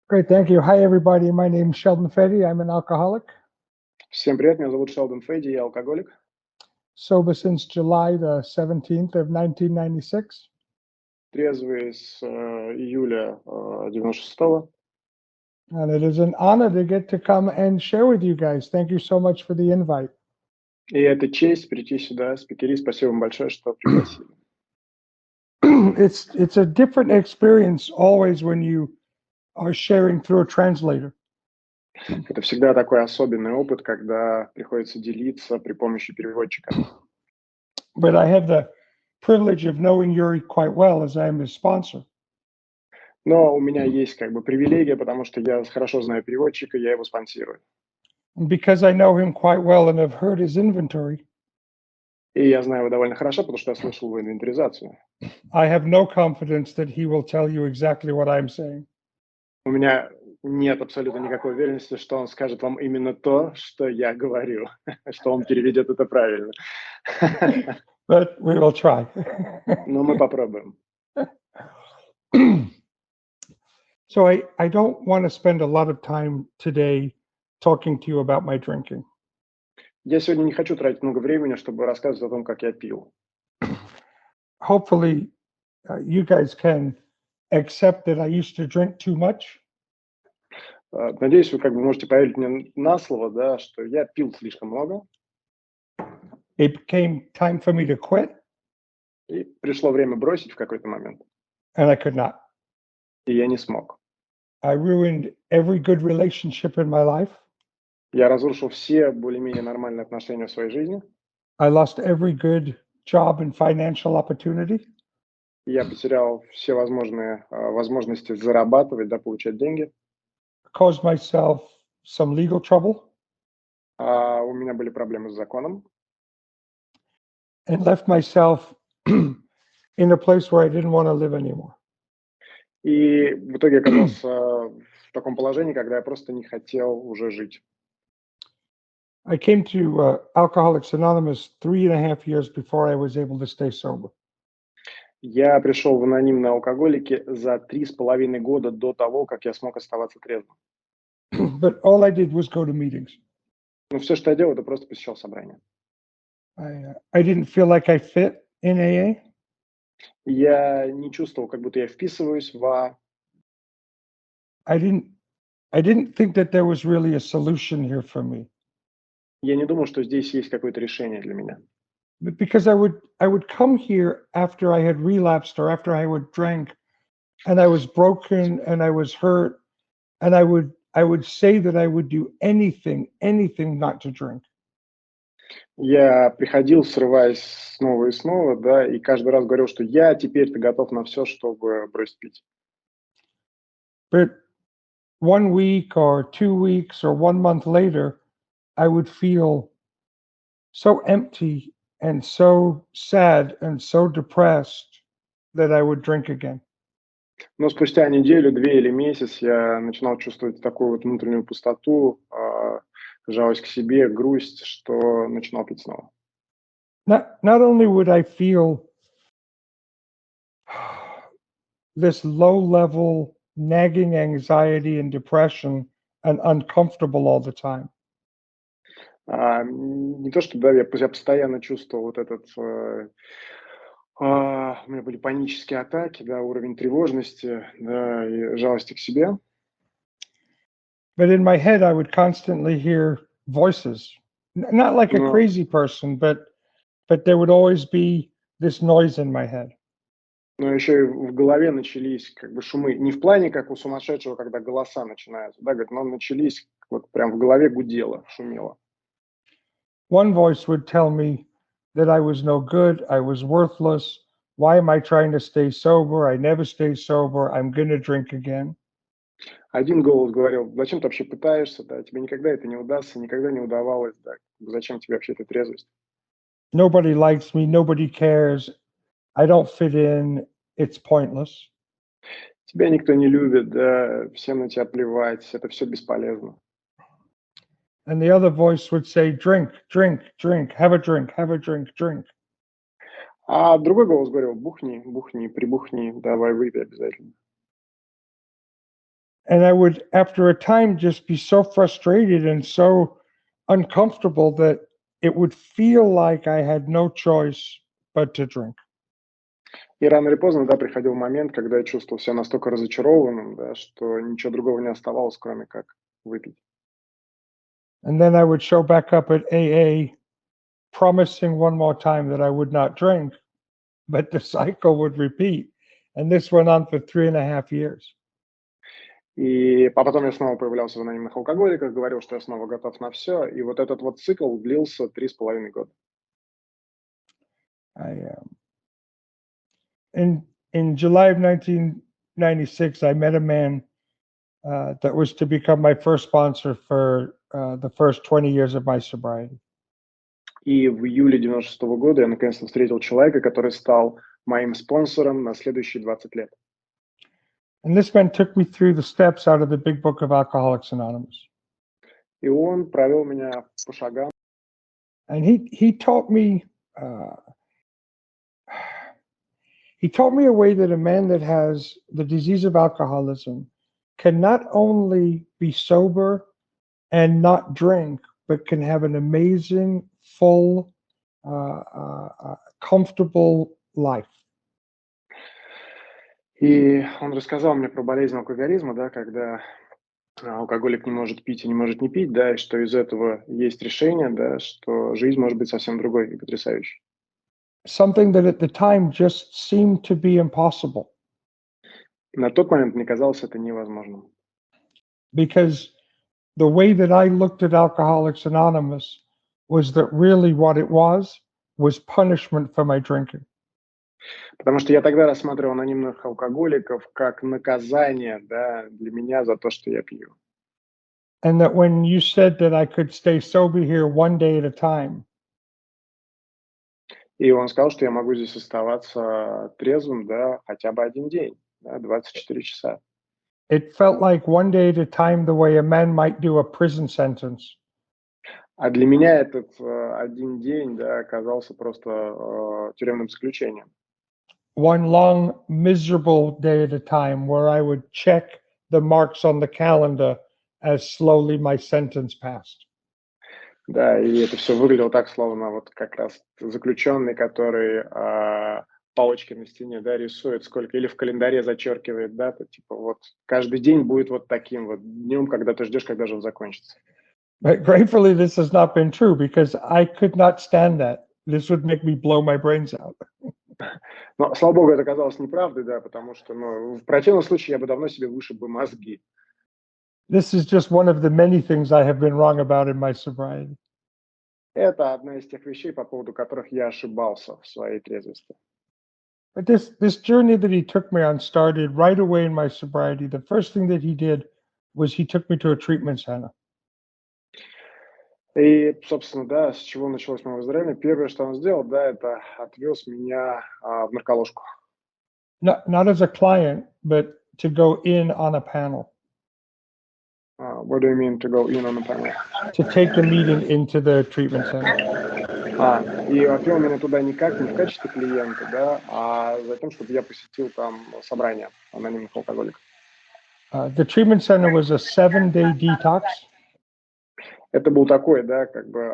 Great, thank you. Hi, everybody. My name is Шелдон Ф. I'm an alcoholic. Всем привет, меня зовут Шелдон Ф, я алкоголик. Sober since July the 17th of 1996. Трезвый с июля 96-го. And it is an honor to get to come and share with you guys. Thank you so much for the invite. И это честь прийти сюда, спикери. Спасибо вам большое, что пригласили. It's a different experience always when you are sharing through a translator. Это всегда такой особенный опыт, когда приходится делиться при помощи переводчика. But I have the privilege of knowing Yuri quite well as I am his sponsor. Но у меня есть как бы привилегия, потому что я хорошо знаю переводчика, я его спонсирую. And because I know him quite well and have heard his inventory, И я знаю его довольно хорошо, потому что я слышал его инвентаризацию. I have no confidence that he will tell you exactly what I'm saying. У меня нет абсолютно никакой уверенности, что он скажет вам именно то, что я говорю, что он переведет это правильно. But we will try. Но мы попробуем. So I don't want to spend a lot of time today talking to you about my drinking. Я сегодня не хочу тратить много времени, чтобы рассказывать о том, как я пил. Hopefully, you guys can accept that I used to drink too much. Надеюсь, вы как бы можете поверить мне на слово, да, что я пил слишком много. It became time for me to quit, И пришло время бросить в какой-то момент. and I could not. И я не смог. I ruined every good relationship in my life. Я разрушил все более-менее нормальные отношения в своей жизни. I lost every good job and financial opportunity. Я потерял все возможные возможности зарабатывать, да, получать деньги. Caused myself some legal trouble. У меня были проблемы с законом. And left myself in a place where I didn't want to live anymore. И в итоге оказался в таком положении, когда я просто не хотел уже жить. I came to Alcoholics Anonymous 3.5 years before I was able to stay sober. Я пришел в анонимные алкоголики за 3,5 года до того, как я смог оставаться трезвым. But all I did was go to meetings. Но все, что я делал, это просто посещал собрания. I didn't feel like I fit in AA. Я не чувствовал, как будто я вписываюсь в АА. I didn't think that there was really a solution here for me. Я не думал, что здесь есть какое-то решение для меня. But because I would come here after I had relapsed or after I would drank, and I was broken and I was hurt, and I would say that I would do anything not to drink. Я приходил, срываясь снова и снова, да, и каждый раз говорил, что я теперь-то готов на все, чтобы бросить пить. But 1 week or 2 weeks or 1 month later, I would feel so empty and so sad and so depressed that I would drink again. Но спустя неделю, 2 или месяц я начинал чувствовать такую вот внутреннюю пустоту, жалость к себе, грусть, что начинал пить снова. Not only would I feel this low-level nagging anxiety and depression and uncomfortable all the time. Не то, что да, я постоянно чувствовал вот этот... у меня были панические атаки, да, уровень тревожности, да, и жалости к себе. But in my head, I would constantly hear voices, not like a crazy person, but there would always be this noise in my head. Но еще и в голове начались как бы шумы. Не в плане, как у сумасшедшего, когда голоса начинаются, да, говорит, но начались, вот прям в голове гудело, шумело. One voice would tell me that I was no good, I was worthless. Why am I trying to stay sober? I never stay sober. I'm going to drink again. Один голос говорил, зачем ты вообще пытаешься, да, тебе никогда это не удастся, никогда не удавалось, да, зачем тебе вообще эта трезвость? Nobody likes me, nobody cares. I don't fit in. It's pointless. Тебя никто не любит, да, всем на тебя плевать, это все бесполезно. And the other voice would say, drink, drink, drink, have a drink, drink. А другой голос говорил, бухни, бухни, прибухни, давай выпей обязательно. And I would, after a time, just be so frustrated and so uncomfortable that it would feel like I had no choice but to drink. И рано или поздно, да, приходил момент, когда я чувствовал себя настолько разочарованным, да, что ничего другого не оставалось, кроме как выпить. And then I would show back up at AA, promising one more time that I would not drink, but the cycle would repeat. And this went on for 3.5 years. А потом я снова появлялся в анонимных алкоголиках, говорил, что я снова готов на все. И вот этот вот цикл длился 3,5 года. In July of 1996, I met a man that was to become my first sponsor for the first 20 years of my sobriety. И в июле 96 года я наконец-то встретил человека, который стал моим спонсором на следующие 20 лет. And this man took me through the steps out of the big book of Alcoholics Anonymous. И он провел меня по шагам. And he taught me a way that a man that has the disease of alcoholism can not only be sober and not drink, but can have an amazing, full, comfortable life. И он рассказал мне про болезнь алкоголизма, да, когда алкоголик не может пить и не может не пить, да, и что из этого есть решение, да, что жизнь может быть совсем другой и потрясающей. Something that at the time just seemed to be impossible. На тот момент мне казалось это невозможным. Because the way that I looked at Alcoholics Anonymous was that really what it was punishment for my drinking. Потому что я тогда рассматривал анонимных алкоголиков как наказание, да, для меня за то, что я пью. And that when you said that I could stay sober here one day at a time. И он сказал, что я могу здесь оставаться трезвым, да, хотя бы один день, да, 24 часа. It felt like one day at a time the way a man might do a prison sentence. А для меня этот один день, да, оказался просто тюремным заключением. One long, miserable day at a time where I would check the marks on the calendar as slowly my sentence passed. Да, и это все выглядело так, словно вот как раз заключенный, который палочки на стене, да, рисует, сколько, или в календаре зачеркивает дату, типа вот каждый день будет вот таким вот днем, когда ты ждешь, когда же он закончится. But gratefully, this has not been true because I could not stand that. This would make me blow my brains out. Но, слава богу, это оказалось неправдой, да, потому что, ну, в противном случае я бы давно себе вышиб бы мозги. This is just one of the many things I have been wrong about in my sobriety. Это одна из тех вещей, по поводу которых я ошибался в своей трезвости. But this journey that he took me on started right away in my sobriety. The first thing that he did was he took me to a treatment center. И, собственно, да, с чего началось мое выздоровление? Первое, что он сделал, да, это отвез меня в нарколожку. Not as a client, but to go in on a panel. What do you mean to go in on a panel? To take the meeting into the treatment center. И отвел меня туда не в качестве клиента, да, а за тем, чтобы я посетил там собрание анонимных алкоголиков. The treatment center was a 7-day detox. Это был такой, да, как бы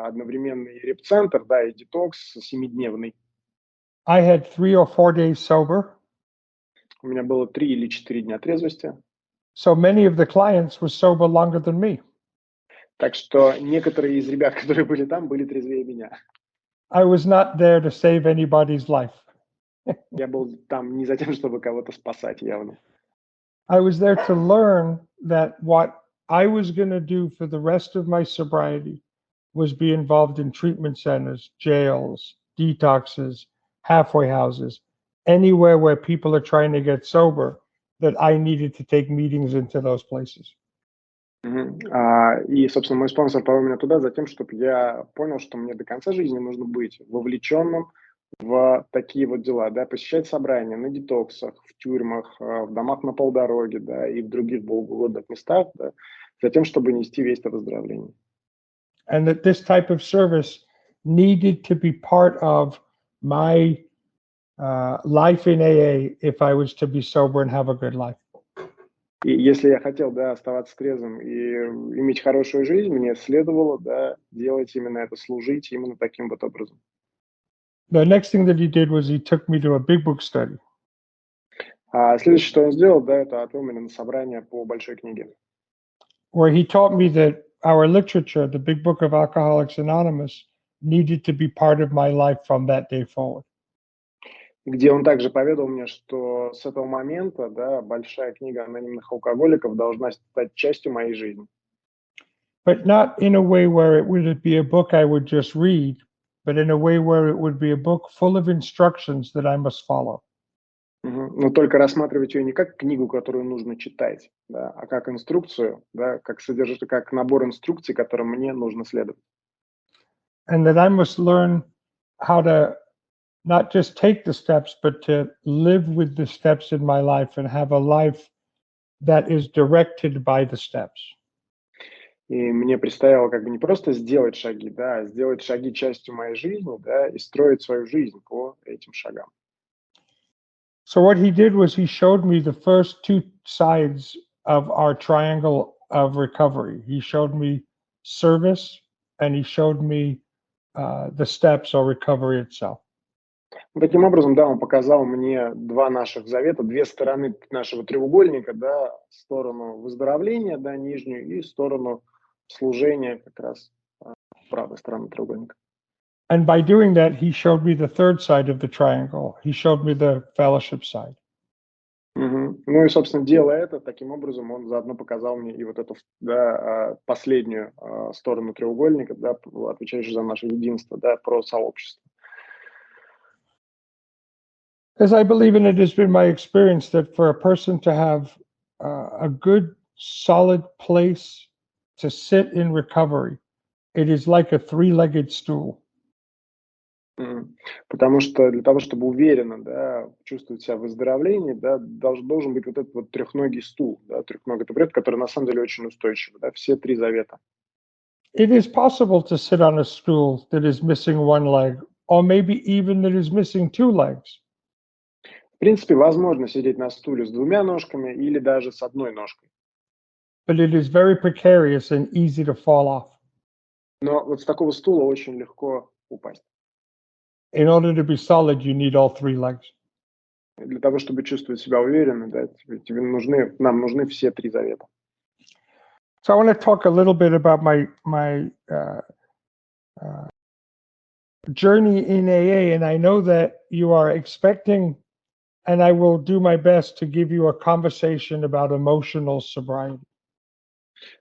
одновременный реп-центр, да, и детокс 7-дневный. I had 3 or 4 days sober. У меня было 3 или 4 дня трезвости. So many of the clients were sober longer than me. Так что некоторые из ребят, которые были там, были трезвее меня. I was not there to save anybody's life. Я был там не за тем, чтобы кого-то спасать, явно. I was there to learn that what I was going to do for the rest of my sobriety was be involved in treatment centers, jails, detoxes, halfway houses, anywhere where people are trying to get sober, that I needed to take meetings into those places. И, собственно, мой спонсор повел меня туда за тем, чтобы я понял, что мне до конца жизни нужно быть вовлеченным в такие вот дела, да, посещать собрания на детоксах, в тюрьмах, в домах на полдороге, да, и в других богоугодных местах, да, за тем, чтобы нести весть о выздоровлении. And that this type of service needed to be part of my life in AA if I was to be sober and have a good life. И если я хотел, да, оставаться трезвым и иметь хорошую жизнь, мне следовало, да, делать именно это, служить именно таким вот образом. The next thing that he did was he took me to a big book study. А следующее, что он сделал, да, это отвел меня на собрание по большой книге, Where he taught me that our literature, the big book of Alcoholics Anonymous, needed to be part of my life from that day forward. где он также поведал мне, что с этого момента, да, большая книга анонимных алкоголиков должна стать частью моей жизни. But not in a way where it would be a book I would just read, but in a way where it would be a book full of instructions that I must follow. Но только рассматривать ее не как книгу, которую нужно читать, да, а как инструкцию, да, как набор инструкций, которым мне нужно следовать. And that I must learn how to not just take the steps, but to live with the steps in my life and have a life that is directed by the steps. И мне предстояло как бы не просто сделать шаги, да, а сделать шаги частью моей жизни, да, и строить свою жизнь по этим шагам. So what he did was he showed me the first two sides of our triangle of recovery. He showed me service and he showed me the steps or recovery itself. Таким образом, да, он показал мне два наших завета, две стороны нашего треугольника, да, сторону выздоровления, да, нижнюю, и сторону служения, как раз правой стороны треугольника. And by doing that, he showed me the third side of the triangle. He showed me the fellowship side. Ну и, собственно, делая это, таким образом, он заодно показал мне и вот эту, да, последнюю сторону треугольника, да, отвечающую за наше единство, да, про сообщество. As I believe, and it has been my experience, that for a person to have a good, solid place to sit in recovery, it is like a three-legged stool. Потому что для того, чтобы уверенно, да, чувствовать себя в выздоровлении, да, должен быть вот этот вот трехногий стул, да, трехногий табурет, который на самом деле очень устойчивый, да, все три завета. It is possible to sit on a stool that is missing one leg, or maybe even that is missing two legs. В принципе, возможно сидеть на стуле с двумя ножками или даже с одной ножкой. But it is very precarious and easy to fall off. Но вот с такого стула очень легко упасть. In order to be solid, you need all three legs. Для того, чтобы чувствовать себя уверенно, да, нам нужны все три завета. So I want to talk a little bit about my journey in AA, and I know that you are expecting, and I will do my best to give you a conversation about emotional sobriety.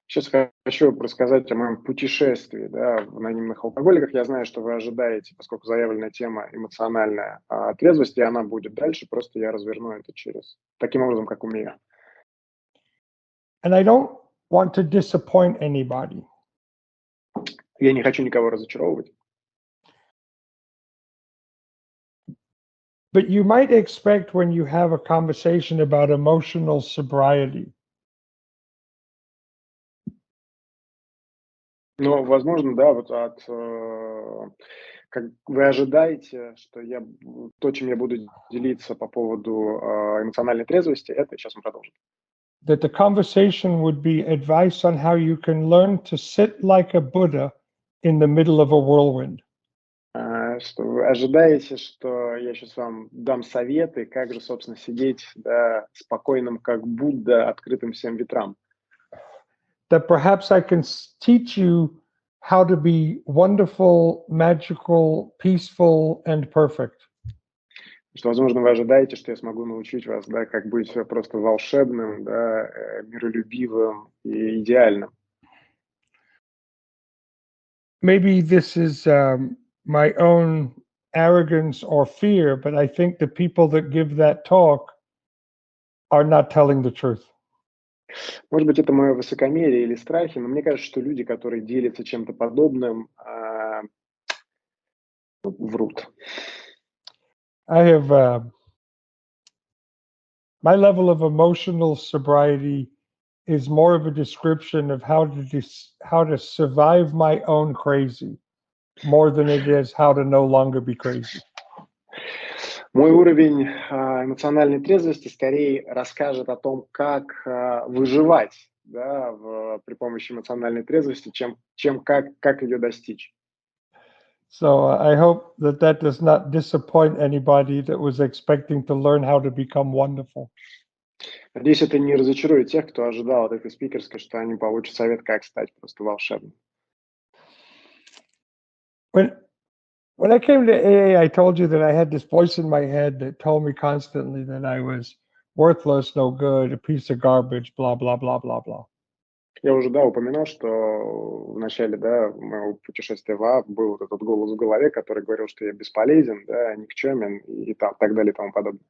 Сейчас хочу рассказать о моем путешествии, да, в анонимных алкоголиках. Я знаю, что вы ожидаете, поскольку заявленная тема эмоциональная трезвости, и она будет дальше, просто я разверну это таким образом, как умею. And I don't want to disappoint anybody. Я не хочу никого разочаровывать. But you might expect when you have a conversation about emotional sobriety, Но, возможно, да, вот как вы ожидаете, что то, чем я буду делиться по поводу эмоциональной трезвости, это сейчас мы продолжим. that the conversation would be advice on how you can learn to sit like a Buddha in the middle of a whirlwind. Что вы ожидаете, что я сейчас вам дам советы, как же, собственно, сидеть, да, спокойным, как Будда, открытым всем ветрам. That perhaps I can teach you how to be wonderful, magical, peaceful, and perfect. Что, возможно, вы ожидаете, что я смогу научить вас, да, как быть просто волшебным, да, миролюбивым и идеальным. Maybe this is my own arrogance or fear, but I think the people that give that talk are not telling the truth. Может быть, это мое высокомерие или страхи, но мне кажется, что люди, которые делятся чем-то подобным, врут. I have my level of emotional sobriety is more of a description of how to survive my own crazy, more than it is how to no longer be crazy. Мой уровень эмоциональной трезвости скорее расскажет о том, как выживать, да, при помощи эмоциональной трезвости, чем как ее достичь. So I hope that that does not disappoint anybody that was expecting to learn how to become wonderful. Надеюсь, это не разочарует тех, кто ожидал от этой спикерской, что они получат совет, как стать просто волшебным. When when I came to AA, I told you that I had this voice in my head that told me constantly that I was worthless, no good, a piece of garbage, blah blah blah blah blah. Я уже, да, упоминал, что в начале, да, моего путешествия в АА был вот этот голос в голове, который говорил, что я бесполезен, да, никчемен и так далее и тому подобное.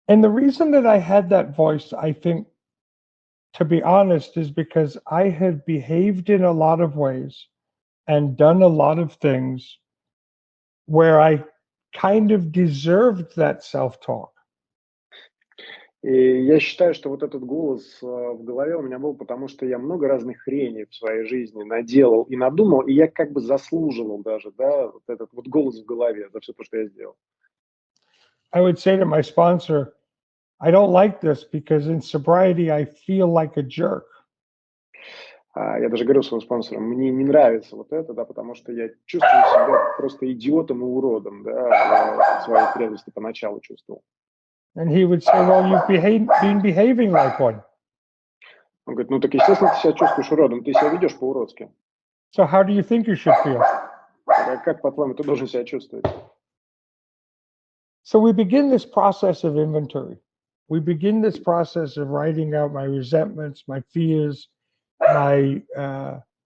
And the reason that I had that voice, I think, to be honest, is because I had behaved in a lot of ways and done a lot of things where I kind of deserved that self-talk. И я считаю, что вот этот голос в голове у меня был, потому что я много разных хреней в своей жизни наделал и надумал, и я как бы заслуживал даже, да, вот этот вот голос в голове за все то, что я сделал. I would say to my sponsor, I don't like this because in sobriety I feel like a jerk. Я даже говорю своим спонсорам, мне не нравится вот это, да, потому что я чувствую себя просто идиотом и уродом, да, в своей трезвости поначалу чувствовал. And he would say, well, been behaving like one. Он говорит, ну так естественно ты себя чувствуешь уродом, ты себя ведешь по-уродски. So how do you think you should feel? Как, по-твоему, ты должен себя чувствовать? So we begin this process of inventory. We begin this process of writing out my resentments, my fears, my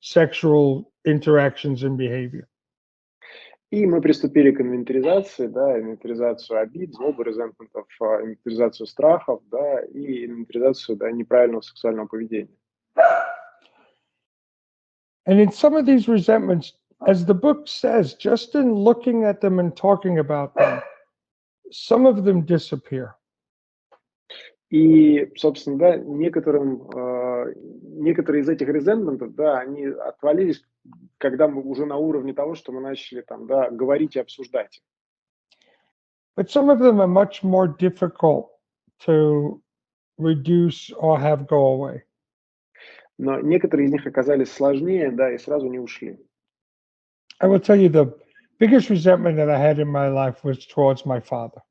sexual interactions and behavior. И мы приступили к инвентаризации, да, инвентаризацию обид, злобы, резентментов, инвентаризацию страхов, да, и инвентаризацию, да, неправильного сексуального поведения. And in some of these resentments, as the book says, just in looking at them and talking about them, some of them disappear. И, собственно, да, некоторые из этих резентментов, да, они отвалились, когда мы уже на уровне того, что мы начали там, да, говорить и обсуждать. But some of them are much more difficult to reduce or have go away. Но некоторые из них оказались сложнее, да, и сразу не ушли. I will tell you the biggest resentment that I had in my life was towards my father.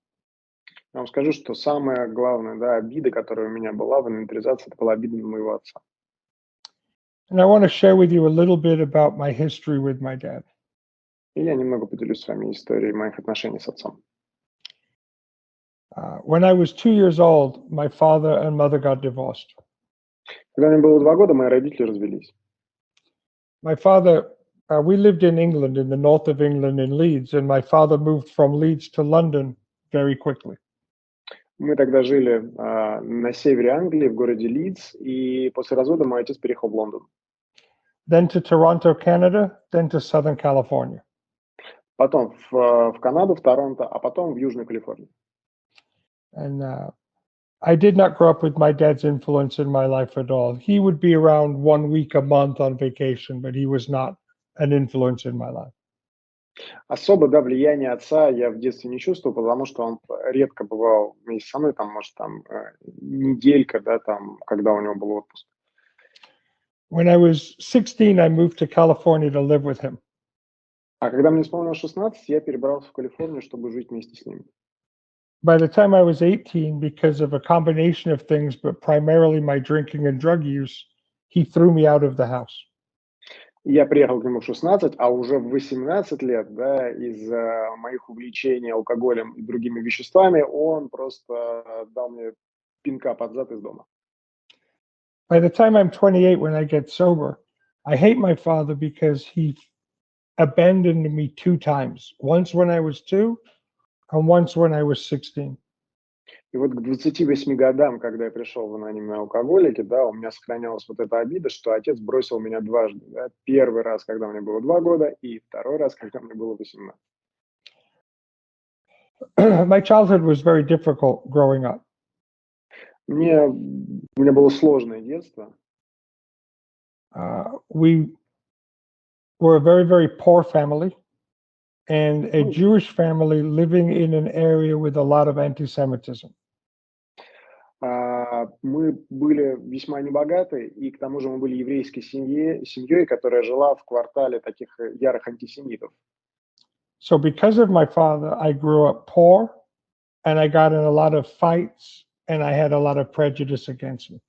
Я вам скажу, что самая главная, да, обида, которая у меня была в инвентаризации, это была обида на моего отца. And I want to share with you a little bit about my history with my dad. И я немного поделюсь с вами историей моих отношений с отцом. When I was 2 years old, my father and mother got divorced. Когда мне было 2 года, мои родители развелись. My father, we lived in England, in the north of England, in Leeds, and my father moved from Leeds to London very quickly. Мы тогда жили на севере Англии, в городе Лидс, и после развода мой отец переехал в Лондон. Then to Toronto, Canada, then to Southern California. Потом в Канаду, в Торонто, а потом в Южную Калифорнию. And I did not grow up with my dad's influence in my life at all. He would be around 1 week a month on vacation, but he was not an influence in my life. Особо, да, влияния отца я в детстве не чувствовал, потому что он редко бывал вместе со мной, там, может, там, неделька, да, там, когда у него был отпуск. When I was 16, I moved to California to live with him. А когда мне исполнилось 16, я перебрался в Калифорнию, чтобы жить вместе с ним. By the time I was 18, because of a combination of things, but primarily my drinking and drug use, he threw me out of the house. Я приехал к нему в 16, а уже в 18 лет, да, из-за моих увлечений алкоголем и другими веществами, он просто дал мне пинка под зад из дома. By the time I'm 28, when I get sober, I hate my father because he abandoned me 2 times. Once when I was 2, and once when I was 16. И вот к 28 годам, когда я пришел в анонимные алкоголики, да, у меня сохранялась вот эта обида, что отец бросил меня дважды. Да. Первый раз, когда мне было 2 года, и второй раз, когда мне было 18. My childhood was very difficult growing up. У меня было сложное детство. We were a very, very poor family. and a Ну, Jewish family living in an area with a lot of anti-Semitism. мы были весьма небогаты, и к тому же мы были еврейской семьей, которая жила в квартале таких ярых антисемитов. So because of my father, I grew up poor, and I got in a lot of fights, and I had a lot of prejudice against me.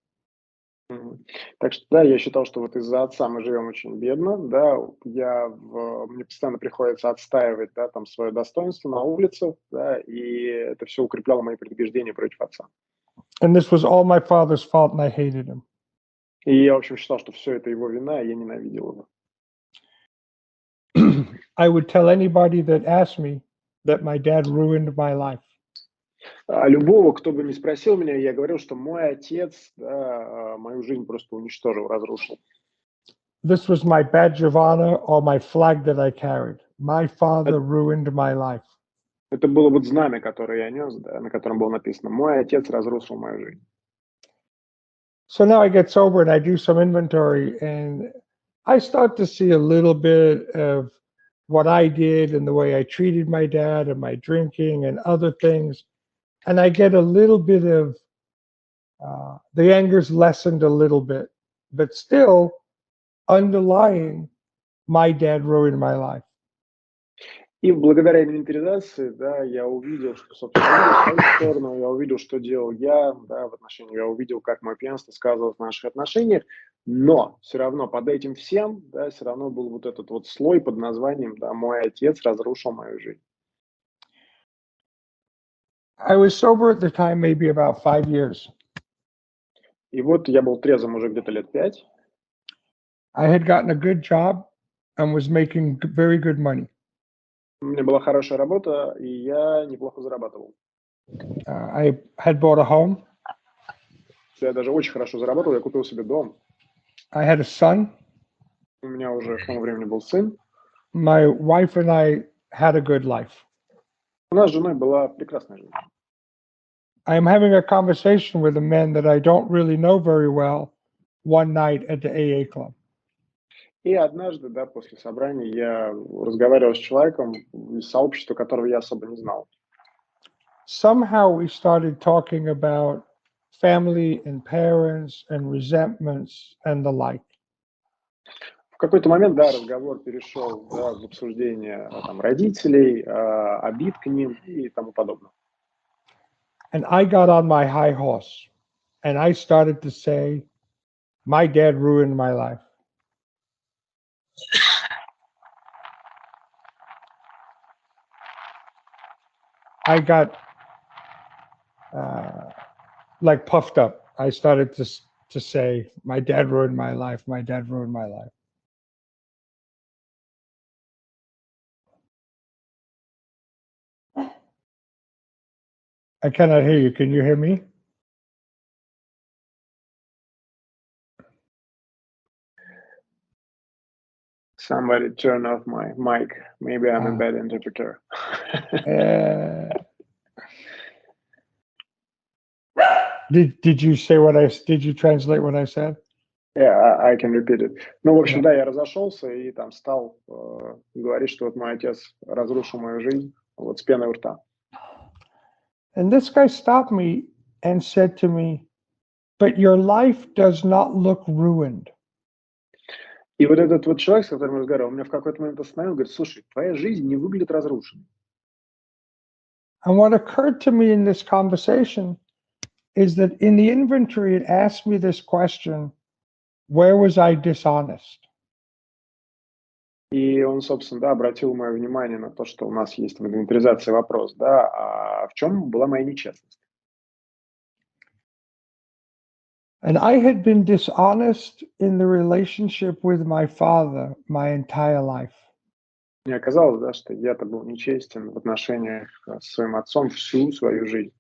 Мгм. Так что, да, я считал, что вот из-за отца мы живем очень бедно, да, мне постоянно приходится отстаивать, да, там свое достоинство на улице, да, и это все укрепляло мои предубеждения против отца. And this was all my father's fault, and I hated him. И я, в общем, считал, что все это его вина, и я ненавидел его. I would tell anybody that asked me that my dad ruined my life. Любого, кто бы ни спросил меня, я говорил, что мой отец, да, мою жизнь просто уничтожил, разрушил. This was my badge of honor or my flag that I carried. My father ruined my life. Это было вот знамя, которое я нес, да, на котором было написано: «Мой отец разрушил мою жизнь». So now I get sober and I do some inventory, and I start to see a little bit of what I did and the way I treated my dad and my drinking and other things. And I get a little bit of the anger's lessened a little bit, but still underlying, my dad ruined my life. И благодаря инвентаризации, да, я увидел, что, собственно, увидел свою сторону, я увидел, что делал я, да, в отношении, я увидел, как мое пьянство сказывалось в наших отношениях, но все равно под этим всем, да, все равно был вот этот вот слой под названием, да, «Мой отец разрушил мою жизнь». I was sober at the time, maybe about 5 years. И вот я был трезвым уже где-то лет 5. I had gotten a good job and was making very good money. У меня была хорошая работа, и я неплохо зарабатывал. I had bought a home. Я даже очень хорошо зарабатывал, я купил себе дом. I had a son. У меня уже к тому времени был сын. My wife and I had a good life. У нас с женой была прекрасная жизнь. I'm having a conversation with a man that I don't really know very well one night at the AA club. И однажды, да, после собрания я разговаривал с человеком из сообщества, которого я особо не знал. Somehow we started talking about family and parents and resentments and the like. В какой-то момент, да, разговор перешел, да, в обсуждение там, родителей, обид к ним и тому подобное. And I got on my high horse and I started to say, my dad ruined my life. I got like puffed up. I started to say, my dad ruined my life. My dad ruined my life. I cannot hear you. Can you hear me? Somebody turn off my mic. Maybe I'm a bad interpreter. Did you say what did you translate what I said? Yeah, I can repeat it. Ну, в общем, да, я разошелся и там стал говорить, что вот мой отец разрушил мою жизнь, вот с пеной у рта. And this guy stopped me and said to me, but your life does not look ruined. И вот этот вот человек, с которым я разговаривал, меня в какой-то момент остановил, говорит: слушай, твоя жизнь не выглядит разрушенной. And what occurred to me in this conversation is that in the inventory, it asked me this question, where was I dishonest? И он, собственно, да, обратил мое внимание на то, что у нас есть в инвентаризации вопрос, да, а в чем была моя нечестность? And I had been dishonest in the relationship with my father my entire life. Мне оказалось, да, что я-то был нечестен в отношениях с своим отцом всю свою жизнь.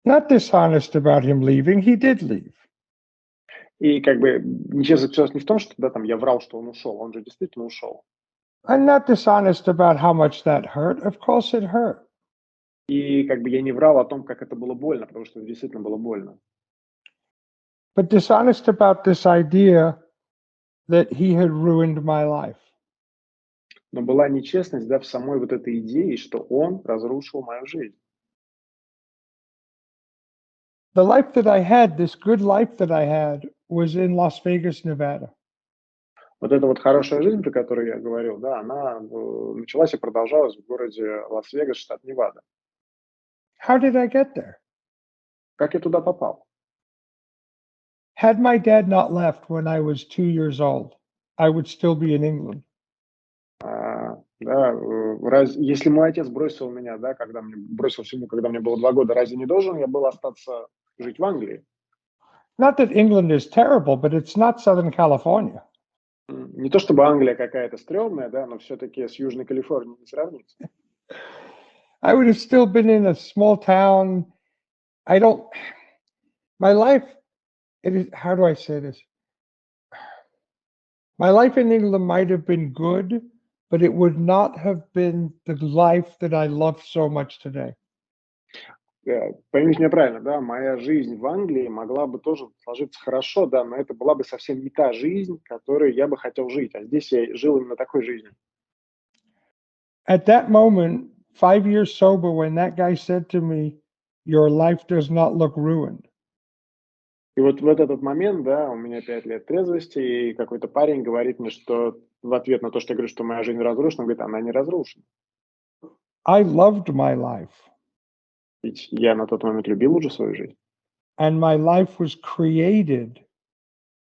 Not dishonest about him leaving, he did leave. И как бы нечестность заключалась не в том, что, да, там я врал, что он ушел, он же действительно ушел. I'm not dishonest about how much that hurt. Of course it hurt. И как бы я не врал о том, как это было больно, потому что это действительно было больно. But dishonest about this idea that he had ruined my life. но была нечестность, да, в самой вот этой идее, что он разрушил мою жизнь. The life that I had, this good life that I had, was in Las Vegas, Nevada. Вот эта вот хорошая жизнь, про которую я говорил, да, она началась и продолжалась в городе Лас-Вегас, штат Невада. How did I get there? Как я туда попал? Had my dad not left when I was 2 years old, I would still be in England. Да, если мой отец бросил меня, да, бросил семью, когда мне было 2 года, разве не должен я был остаться жить в Англии? Not that England is terrible, but it's not Southern California. Не то чтобы Англия какая-то стрёмная, да, но все-таки с Южной Калифорнией не сравнится. I would have still been in a small town. My life, how do I say this? My life in England might have been good, but it would not have been the life that I love so much today. Поймите меня правильно, да, моя жизнь в Англии могла бы тоже сложиться хорошо, да, но это была бы совсем не та жизнь, которой я бы хотел жить, а здесь я жил именно такой жизнью. At that moment, 5 years sober, when that guy said to me, "Your life does not look ruined." И вот в этот момент, да, у меня 5 лет трезвости, и какой-то парень говорит мне, что в ответ на то, что я говорю, что моя жизнь разрушена, он говорит, она не разрушена. I loved my life. Ведь я на тот момент любил уже свою жизнь. And my life was created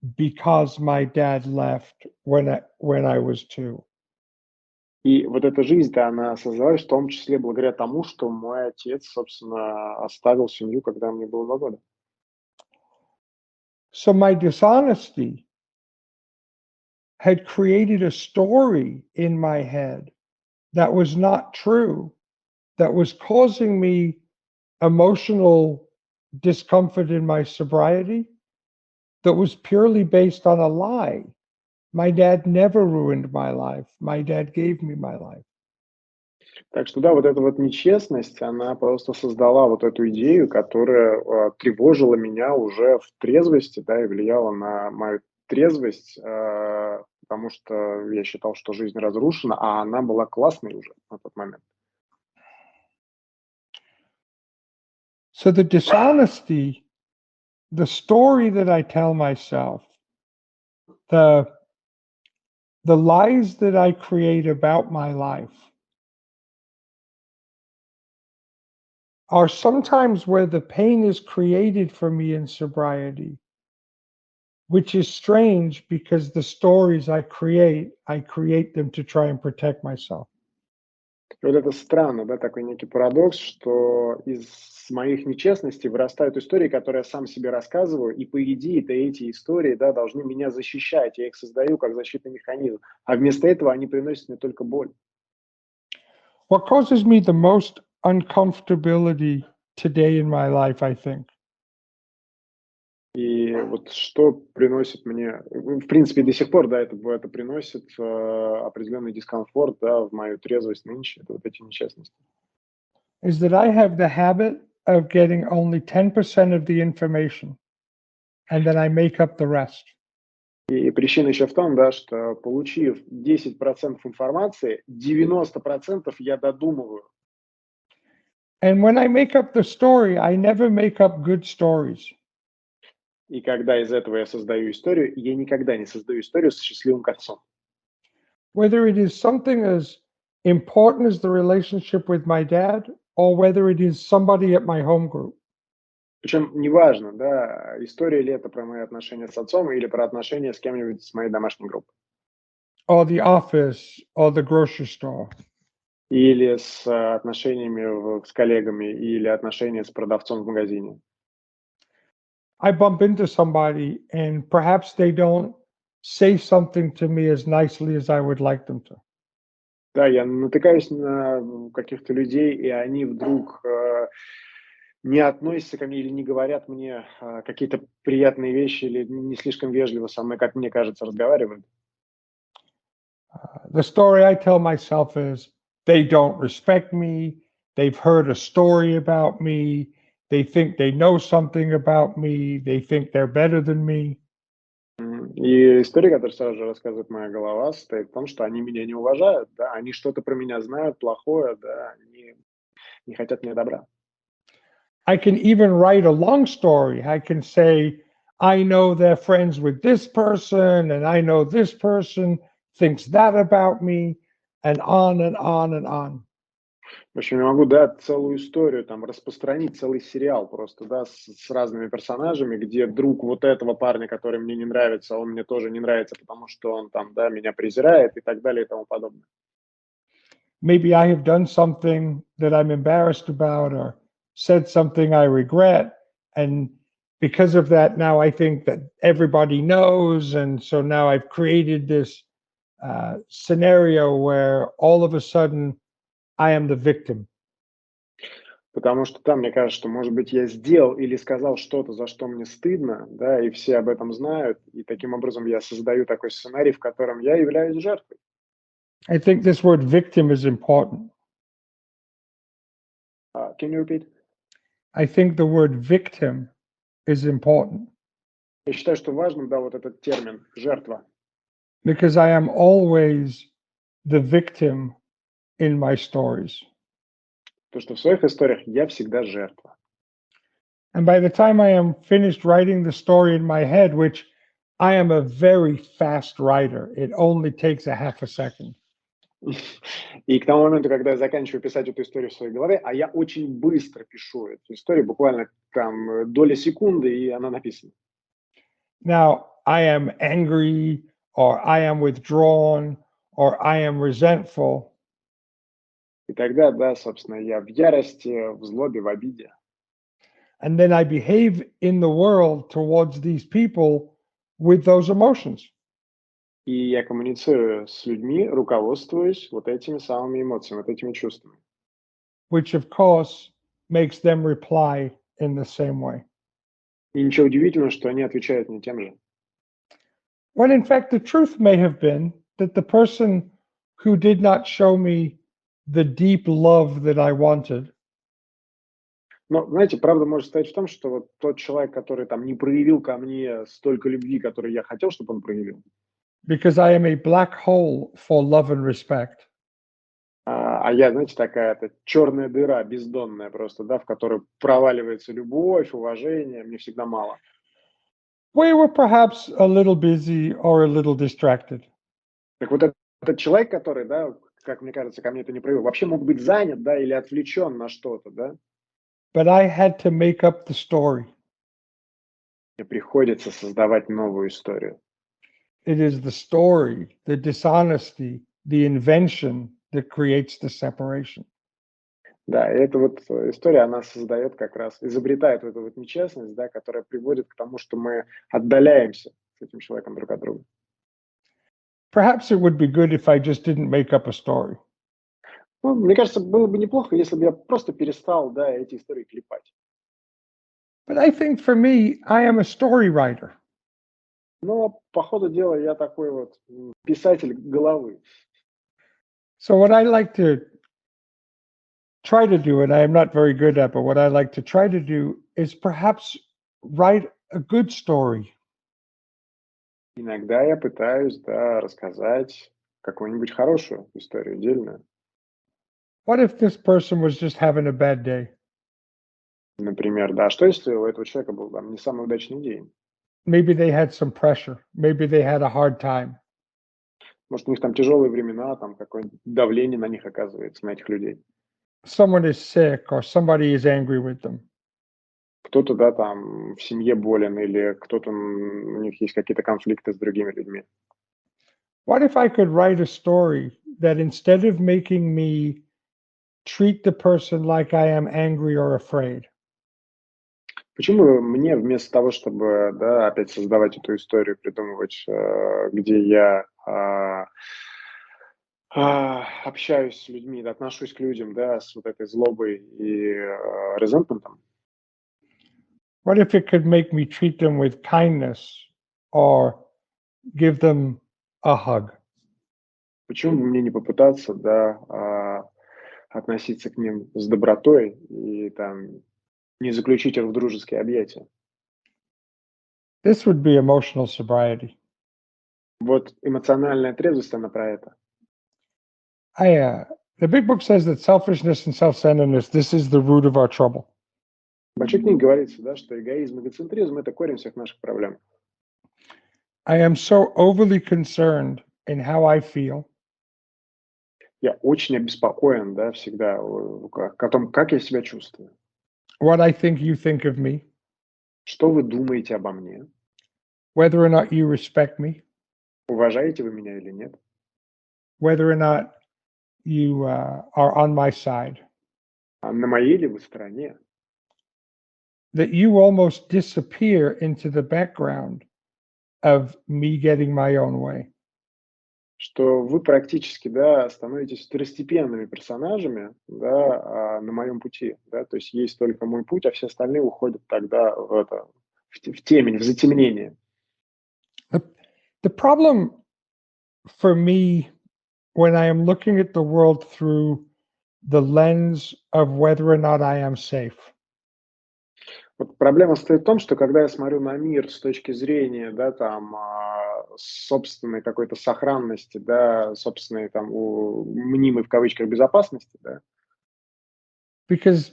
because my dad left when I was 2. И вот эта жизнь-то, она создалась в том числе благодаря тому, что мой отец, собственно, оставил семью, когда мне было 2 года. So my dishonesty had created a story in my head that was not true, that was causing me emotional discomfort in my sobriety, that was purely based on a lie. My dad never ruined my life. My dad gave me my life. Так что да, вот эта вот нечестность, она просто создала вот эту идею, которая тревожила меня уже в трезвости, да, и влияла на мою трезвость, потому что я считал, что жизнь разрушена, а она была классной уже на тот момент. So the dishonesty, the story that I tell myself, the lies that I create about my life are sometimes where the pain is created for me in sobriety, which is strange because the stories I create them to try and protect myself. И вот это странно, да, такой некий парадокс, что из моих нечестностей вырастают истории, которые я сам себе рассказываю, и по идее-то эти истории, да, должны меня защищать, я их создаю как защитный механизм, а вместо этого они приносят мне только боль. What causes me the most uncomfortability today in my life, I think, И вот что приносит мне, в принципе, до сих пор, да, это приносит определенный дискомфорт, да, в мою трезвость нынче, это вот эти нечестности. is that I have the habit of getting only 10% of the information, and then I make up the rest. И причина еще в том, да, что получив 10% информации, 90% я додумываю. And when I make up the story, I never make up good stories. И когда из этого я создаю историю, я никогда не создаю историю с счастливым концом. Whether it is something as important as the relationship with my dad, or whether it is somebody at my home group. Причем неважно, да, история ли это про мои отношения с отцом или про отношения с кем-нибудь с моей домашней группы. Or the office, or the grocery store. Или с отношениями с коллегами, или отношения с продавцом в магазине. I bump into somebody and perhaps they don't say something to me as nicely as I would like them to. Да, я натыкаюсь на каких-то людей, и они вдруг не относятся ко мне или не говорят мне какие-то приятные вещи или не слишком вежливо со мной, как мне кажется, разговаривают. The story I tell myself is they don't respect me, they've heard a story about me, they think they know something about me, they think they're better than me. И история, которую сразу же рассказывает моя голова, состоит в том, что они меня не уважают, да, они что-то про меня знают плохое, да, они не хотят мне добра. I can even write a long story. I can say, I know they're friends with this person, and I know this person thinks that about me, and on and on and on. В общем, я могу, да, целую историю там распространить, целый сериал просто, да, с разными персонажами, где друг вот этого парня, который мне не нравится, он мне тоже не нравится, потому что он там, да, меня презирает и так далее и тому подобное. Maybe I have done something that I'm embarrassed about or said something I regret. And because of that, now I think that everybody knows. And so now I've created this scenario where all of a sudden I am the victim. Потому что там, мне кажется, что, может быть, я сделал или сказал что-то, за что мне стыдно, да, и все об этом знают, и таким образом я создаю такой сценарий, в котором я являюсь жертвой. I think this word victim is important. Can you repeat? I think the word victim is important Я считаю, что важным, да, вот этот термин «жертва», because I am always the victim in my stories. то, что в своих историях я всегда жертва. And by the time I am finished writing the story in my head, which I am a very fast writer, it only takes a half a second. И к тому моменту, когда я заканчиваю писать эту историю в своей голове, а я очень быстро пишу эту историю, буквально там доля секунды, и она написана. Now, I am angry, or I am withdrawn, or I am resentful. И тогда, да, собственно, я в ярости, в злобе, в обиде. And then I behave in the world towards these people with those emotions. И я коммуницирую с людьми, руководствуясь вот этими самыми эмоциями, вот этими чувствами. Which of course makes them reply in the same way. И ничего удивительного, что они отвечают мне тем же. When in fact, the truth may have been that the person who did not show me the deep love that I wanted Но, знаете, правда может стоять в том, что вот тот человек, который там не проявил ко мне столько любви, которую я хотел, чтобы он проявил, because I am a black hole for love and respect. а я, знаете, такая-то черная дыра, бездонная просто, да, в которую проваливается любовь, уважение, мне всегда мало. We were perhaps a little busy or a little distracted. Так вот этот человек, который, да, как мне кажется, ко мне это не проявил, вообще мог быть занят, да, или отвлечен на что-то, да. But I had to make up the story. Мне приходится создавать новую историю. It is the story, the dishonesty, the invention that creates the separation. Да, и эта вот история, она создает как раз, изобретает вот эту вот нечестность, да, которая приводит к тому, что мы отдаляемся с этим человеком друг от друга. Perhaps it would be good if I just didn't make up a story. Ну, мне кажется, было бы неплохо, если бы я просто перестал, да, эти истории клепать. But I think for me, I am a story writer. Но, по ходу дела, я такой вот писатель головы. So what I like to try to do, and I am not very good at, but what I like to try to do is perhaps write a good story. Иногда я пытаюсь, да, рассказать какую-нибудь хорошую историю, дельную. What if this person was just having a bad day? Например, да, что если у этого человека был там не самый удачный день? Maybe they had some pressure. Maybe they had a hard time. Может, у них там тяжелые времена, там какое-нибудь давление на них оказывается, на этих людей. Someone is sick or somebody is angry with them. Кто-то, да, там в семье болен или кто-то, у них есть какие-то конфликты с другими людьми. What if I could write a story that instead of making me treat the person like I am angry or afraid, Почему мне вместо того, чтобы, да, опять создавать эту историю, придумывать, где я общаюсь с людьми, да, отношусь к людям, да, с вот этой злобой и резентментом, what if it could make me treat them with kindness or give them a hug? почему бы мне не попытаться, да, относиться к ним с добротой и там не заключить их в дружеские объятия? This would be emotional sobriety. Вот эмоциональная трезвость, она про это. The big book says that selfishness and self-centeredness, this is the root of our trouble. В большой книге говорится, да, что эгоизм и эгоцентризм – это корень всех наших проблем. I am so overly concerned in how I feel, Я очень обеспокоен, да, всегда о том, как я себя чувствую. what I think you think of me, Что вы думаете обо мне? whether or not you respect me, Уважаете вы меня или нет? whether or not you are on my side, А на моей ли вы стороне? that you almost disappear into the background of me getting my own way. Что вы практически, да, становитесь второстепенными персонажами, да, на моем пути, да, то есть есть только мой путь, а все остальные уходят тогда в темень, в затемнение. The problem for me when I am looking at the world through the lens of whether or not I am safe, Вот проблема состоит в том, что когда я смотрю на мир с точки зрения, да, там, собственной какой-то сохранности, да, собственной там мнимой в кавычках безопасности, да, because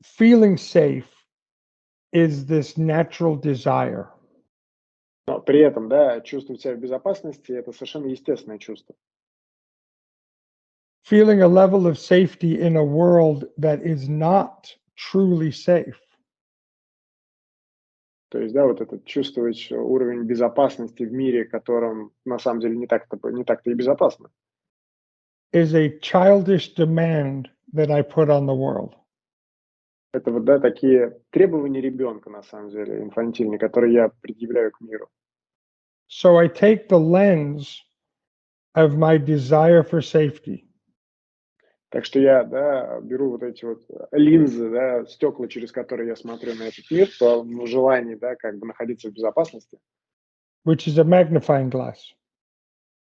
feeling safe is this natural desire. но при этом, да, чувствовать себя в безопасности – это совершенно естественное чувство. Feeling a level of safety in a world that is not truly safe То есть, да, вот этот чувствовать уровень безопасности в мире, котором на самом деле не так-то и безопасно. is a childish demand that I put on the world. Это вот, да, такие требования ребенка, на самом деле, инфантильные, которые я предъявляю к миру. So I take the lens of my desire for safety Так что я, да, беру вот эти вот линзы, да, стекла, через которые я смотрю на этот мир, по желанию, да, как бы находиться в безопасности, which is a magnifying glass,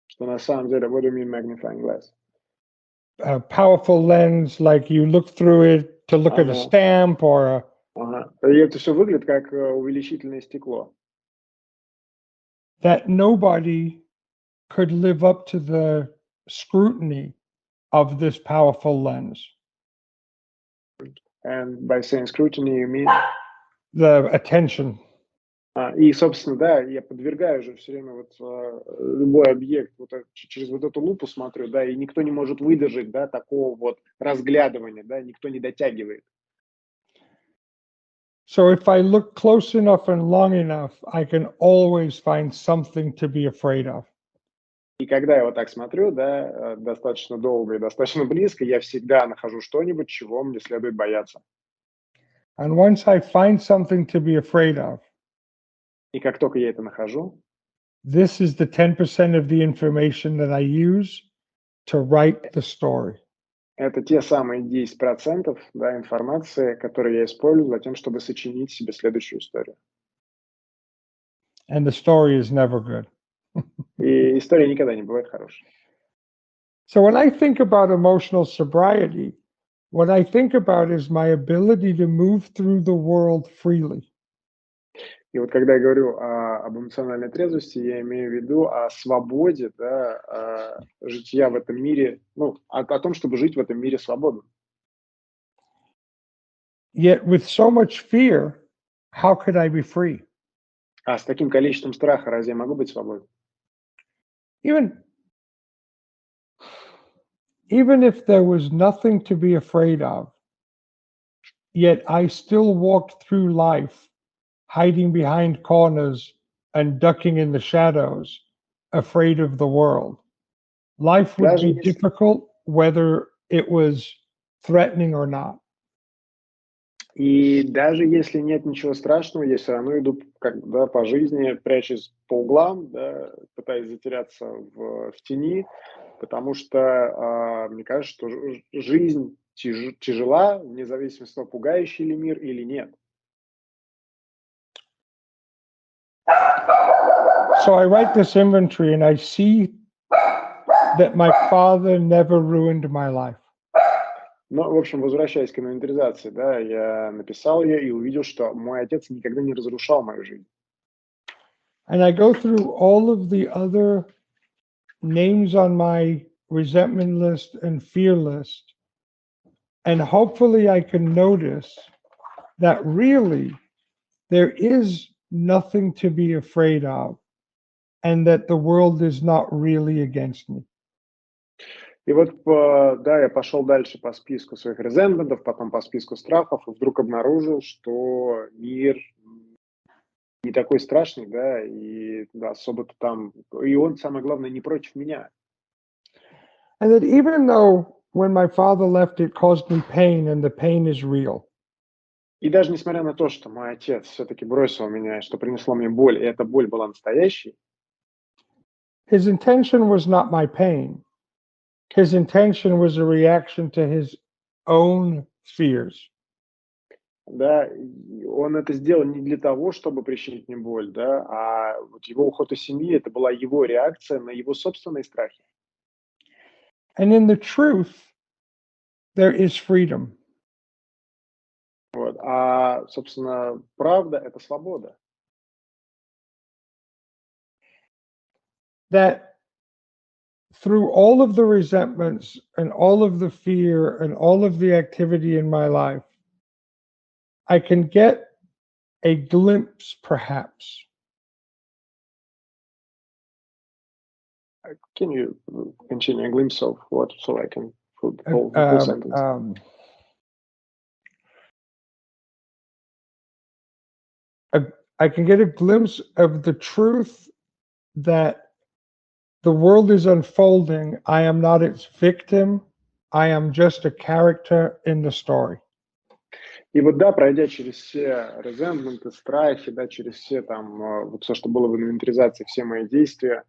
что на самом деле, what do you mean magnifying glass? a powerful lens, like you look through it to look at a Оно, stamp or a, ага. И это все выглядит как увеличительное стекло. that nobody could live up to the scrutiny of this powerful lens, And by saying scrutiny, you mean? the attention. И, собственно, да, я подвергаю же все время вот любой объект вот через вот эту лупу смотрю, да, и никто не может выдержать, да, такого вот разглядывания, да, никто не дотягивает. So if I look close enough and long enough, I can always find something to be afraid of. И когда я вот так смотрю, да, достаточно долго и достаточно близко, я всегда нахожу что-нибудь, чего мне следует бояться. And once I find something to be afraid of, И как только я это нахожу, this is the 10% of the information that I use to write the story. это те самые 10%, да, информации, которые я использую для того, чтобы сочинить себе следующую историю. And the story is never good. И история никогда не бывает хорошей. So when I think about emotional sobriety, what I think about is my ability to move through the world freely. И вот когда я говорю об эмоциональной трезвости, я имею в виду о свободе, да, жития в этом мире, ну, о том, чтобы жить в этом мире свободно. Yet with so much fear, how could I be free? А с таким количеством страха разве я могу быть свободным? Even if there was nothing to be afraid of, yet I still walked through life hiding behind corners and ducking in the shadows, afraid of the world. Life would Даже be если, difficult whether it was threatening or not. и даже если нет ничего страшного, я все равно иду да, по жизни, прячась по углам, да, пытаясь затеряться в тени, потому что мне кажется, что жизнь тяжела, вне зависимости от того, пугающий ли мир или нет. So I write this inventory and I see that my father never ruined my life. Но, в общем, возвращаясь к инвентаризации, да, я написал ее и увидел, что мой отец никогда не разрушал мою жизнь. And I go through all of the other names on my resentment list and fear list. And hopefully I can notice that really there is nothing to be afraid of, and that the world is not really against me. И вот, да, я пошел дальше по списку своих резентментов, потом по списку страхов, и вдруг обнаружил, что мир не такой страшный, да, и да, особо-то там, и он, самое главное, не против меня. And that even though when my father left, it caused me pain, and the pain is real. И даже несмотря на то, что мой отец все-таки бросил меня, что принесло мне боль, и эта боль была настоящей, His intention was not my pain. His intention was a reaction to his own fears. да, и он это сделал не для того, чтобы причинить мне боль, да, а вот его уход из семьи, это была его реакция на его собственные страхи. And in the truth, there is freedom. Вот. А, собственно, правда – это свобода. That through all of the resentments and all of the fear and all of the activity in my life, I can get a glimpse, perhaps, Can you continue a glimpse of what, so I can put the whole sentence? I can get a glimpse of the truth that the world is unfolding. I am not its victim. I am just a character in the story. И вот да, пройдя через все резентменты, страхи, да, через все там, вот все, что было в инвентаризации, все мои действия,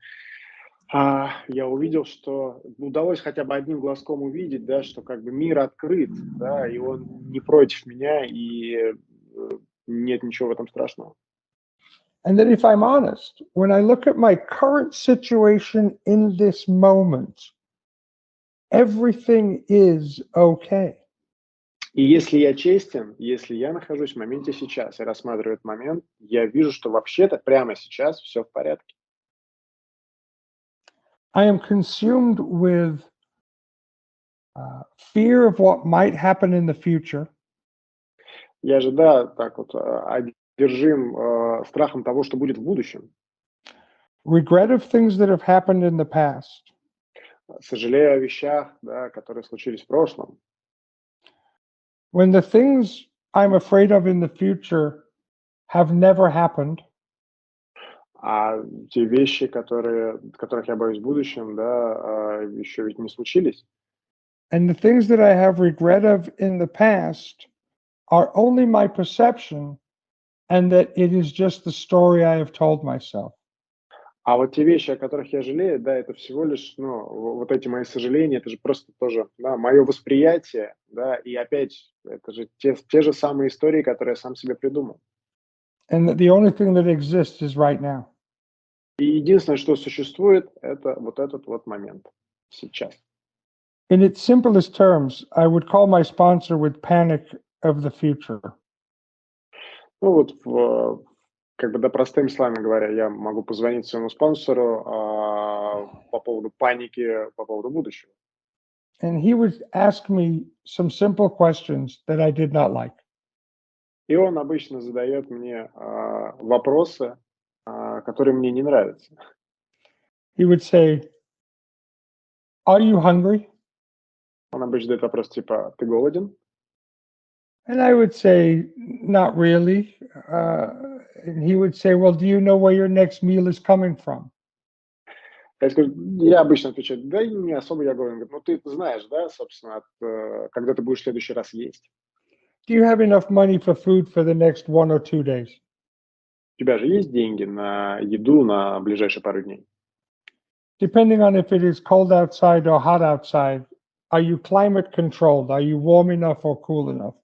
я увидел, что удалось хотя бы одним глазком увидеть, да, что как бы мир открыт, да, и он не против меня, и нет ничего в этом страшного. And that if I'm honest, when I look at my current situation in this moment, everything is okay. И если я честен, если я нахожусь в моменте сейчас и рассматриваю этот момент, я вижу, что вообще-то прямо сейчас все в порядке. I am consumed with fear of what might happen in the future. Я же, да, так вот одержим страхом того, что будет в будущем. Regret of things that have happened in the past. Сожалею о вещах, да, которые случились в прошлом. When the things I'm afraid of in the future have never happened. А те вещи, которых я боюсь в будущем, да, еще ведь не случились. And the things that I have regret of in the past are only my perception, and that it is just the story I have told myself. А вот те вещи, о которых я жалею, да, это всего лишь, ну, вот эти мои сожаления, это же просто тоже, да, мое восприятие, да, и опять, это же те же самые истории, которые я сам себе придумал. And that the only thing that exists is right now. И единственное, что существует, это вот этот вот момент, сейчас. In its simplest terms, I would call my sponsor with panic of the future. Ну вот, как бы, да, простыми словами говоря, я могу позвонить своему спонсору по поводу паники, по поводу будущего. And he would ask me some simple questions that I did not like. И он обычно задает мне вопросы, которые мне не нравятся. He would say, "Are you hungry?" Он обычно задает вопрос типа: «Ты голоден?» And I would say, "Not really." And he would say, "Well, do you know where your next meal is coming from?" Я обычно отвечаю: «Да не особо я голоден». Говорит: «Ну ты знаешь, да, собственно, когда ты будешь в следующий раз есть? Do you have enough money for food for the next 1 or 2 days? У тебя же есть деньги на еду на ближайшие пару дней?» Depending on if it is cold outside or hot outside, are you climate controlled? Are you warm enough or cool enough?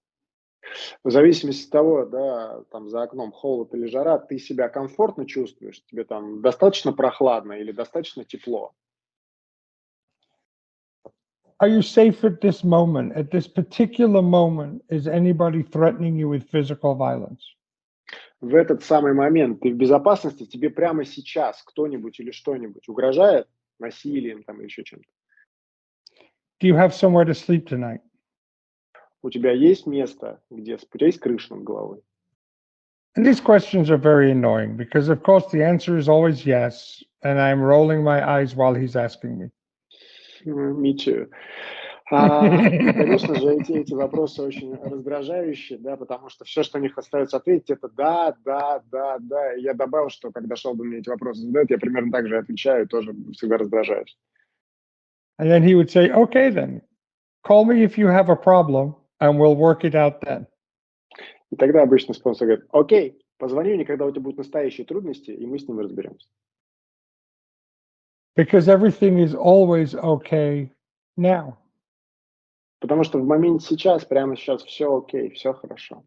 В зависимости от того, да, там за окном холод или жара, ты себя комфортно чувствуешь? Тебе там достаточно прохладно или достаточно тепло? Are you safe at this moment? At this particular moment, is anybody threatening you with physical violence? в этот самый момент ты в безопасности, тебе прямо сейчас кто-нибудь или что-нибудь угрожает насилием там или еще чем-то? Do you have somewhere to sleep tonight? У тебя есть место, где у тебя есть крыша над головой? And these questions are very annoying because, of course, the answer is always yes. And I'm rolling my eyes while he's asking me. Me too. И, конечно же, эти вопросы очень раздражающие, да, потому что все, что у них остается ответить, это да, да, да, да. И я добавил, что когда Шелдон мне эти вопросы задает, я примерно так же отвечаю, тоже всегда раздражаюсь. And then he would say, okay, then call me if you have a problem and we'll work it out then. И тогда обычно спонсор говорит: окей, позвони мне, когда у тебя будут настоящие трудности, и мы с ними разберемся. Because everything is always okay now. Потому что в моменте сейчас, прямо сейчас все окей, все хорошо.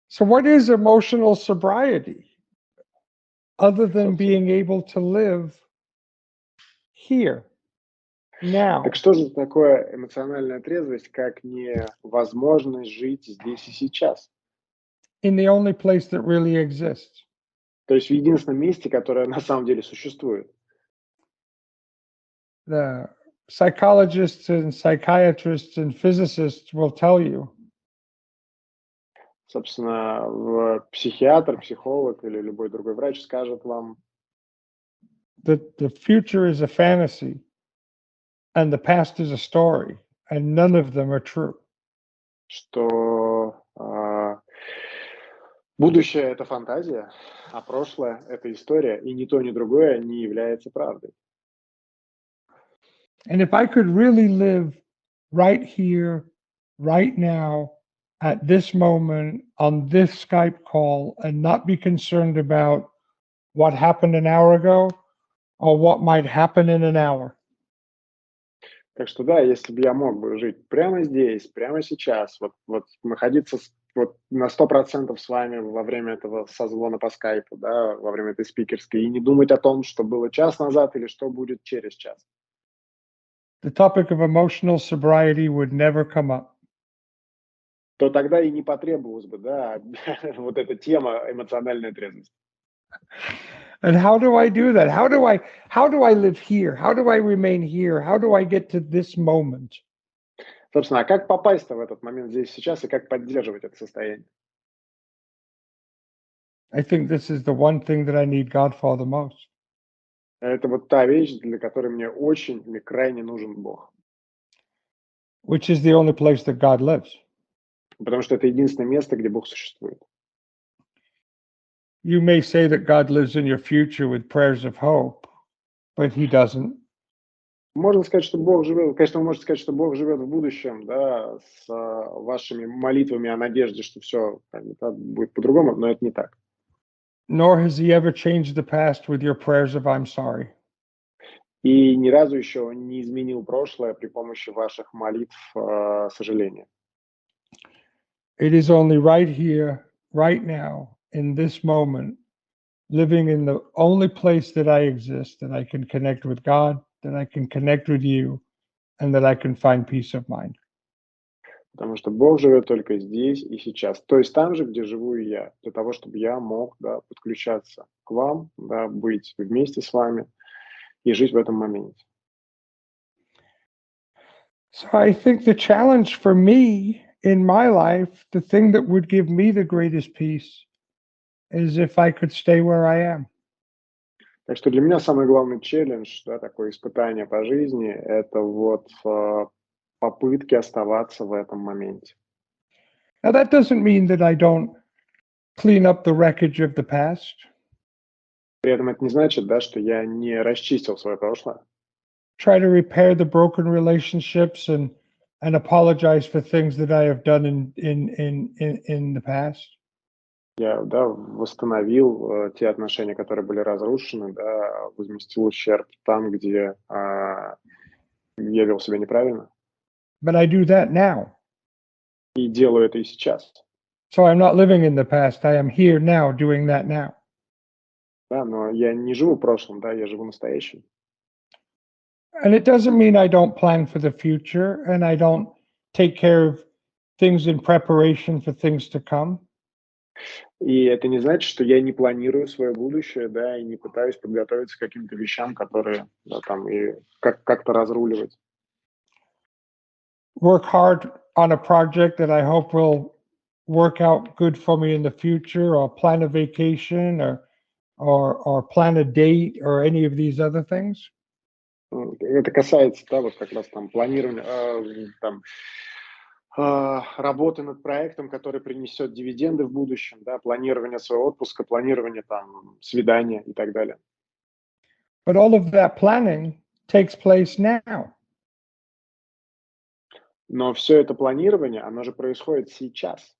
So, what is emotional sobriety other than Собственно. being able to live here, now? Так что же такое эмоциональная трезвость, как не возможность жить здесь и сейчас? In the only place that really exists. То есть в единственном месте, которое на самом деле существует. The psychologists and psychiatrists and physicists will tell you Собственно, психиатр, психолог или любой другой врач скажет вам, that the future is a fantasy and the past is a story, and none of them are true. что будущее – это фантазия, а прошлое – это история, и ни то, ни другое не является правдой. And if I could really live right here, right now, at this moment, on this Skype call, and not be concerned about what happened an hour ago or what might happen in an hour. Так что да, если бы я мог бы жить прямо здесь, прямо сейчас, вот находиться вот на 100% с вами во время этого созвона по скайпу, да, во время этой спикерской, и не думать о том, что было час назад или что будет через час. The topic of emotional sobriety would never come up. То тогда и не потребовалось бы, да, вот эта тема эмоциональная трезвость. And how do I do that? How do I live here? How do I remain here? How do I get to this moment? Собственно, а как попасть-то в этот момент здесь сейчас и как поддерживать это состояние? I think this is the one thing that I need God for the most. Это вот та вещь, для которой мне очень, мне крайне нужен Бог. Which is the only place that God lives. Потому что это единственное место, где Бог существует. You may say that God lives in your future with prayers of hope, but he doesn't. Можно сказать, что Бог живет, конечно, вы можете сказать, что Бог живет в будущем, да, с вашими молитвами о надежде, что все будет по-другому, но это не так. Nor has he ever changed the past with your prayers of I'm sorry. И ни разу еще он не изменил прошлое при помощи ваших молитв сожаления. It is only right here, right now, in this moment, living in the only place that I exist, that I can connect with God, that I can connect with you, and that I can find peace of mind. Потому что Бог живет только здесь и сейчас. То есть там же, где живу и я. Для того, чтобы я мог, да, подключаться к вам, да, быть вместе с вами и жить в этом моменте. So I think the challenge for me in my life, the thing that would give me the greatest peace, is if I could stay where I am. Так что для меня самый главный челлендж, да, такое испытание по жизни, это вот попытки оставаться в этом моменте. Now, that doesn't mean that I don't clean up the wreckage of the past. При этом это не значит, да, что я не расчистил свое прошлое. Try to repair the broken relationships and apologize for things that I have done in the past. Я, да, восстановил те отношения, которые были разрушены, да, возместил ущерб там, где я вел себя неправильно. But I do that now. И делаю это и сейчас. So I'm not living in the past. I am here now doing that now. Да, но я не живу в прошлом, да, я живу настоящим. And it doesn't mean I don't plan for the future and I don't take care of things in preparation for things to come. И это не значит, что я не планирую свое будущее, да, и не пытаюсь подготовиться к каким-то вещам, которые, да, там, и как-то разруливать. Work hard on a project that I hope will work out good for me in the future, or plan a vacation, or plan a date, or any of these other things. Это касается, да, вот как раз там планирования, там, работы над проектом, который принесет дивиденды в будущем, да, планирование своего отпуска, планирование там свидания и так далее. But all of that planning takes place now. Но все это планирование, оно же происходит сейчас.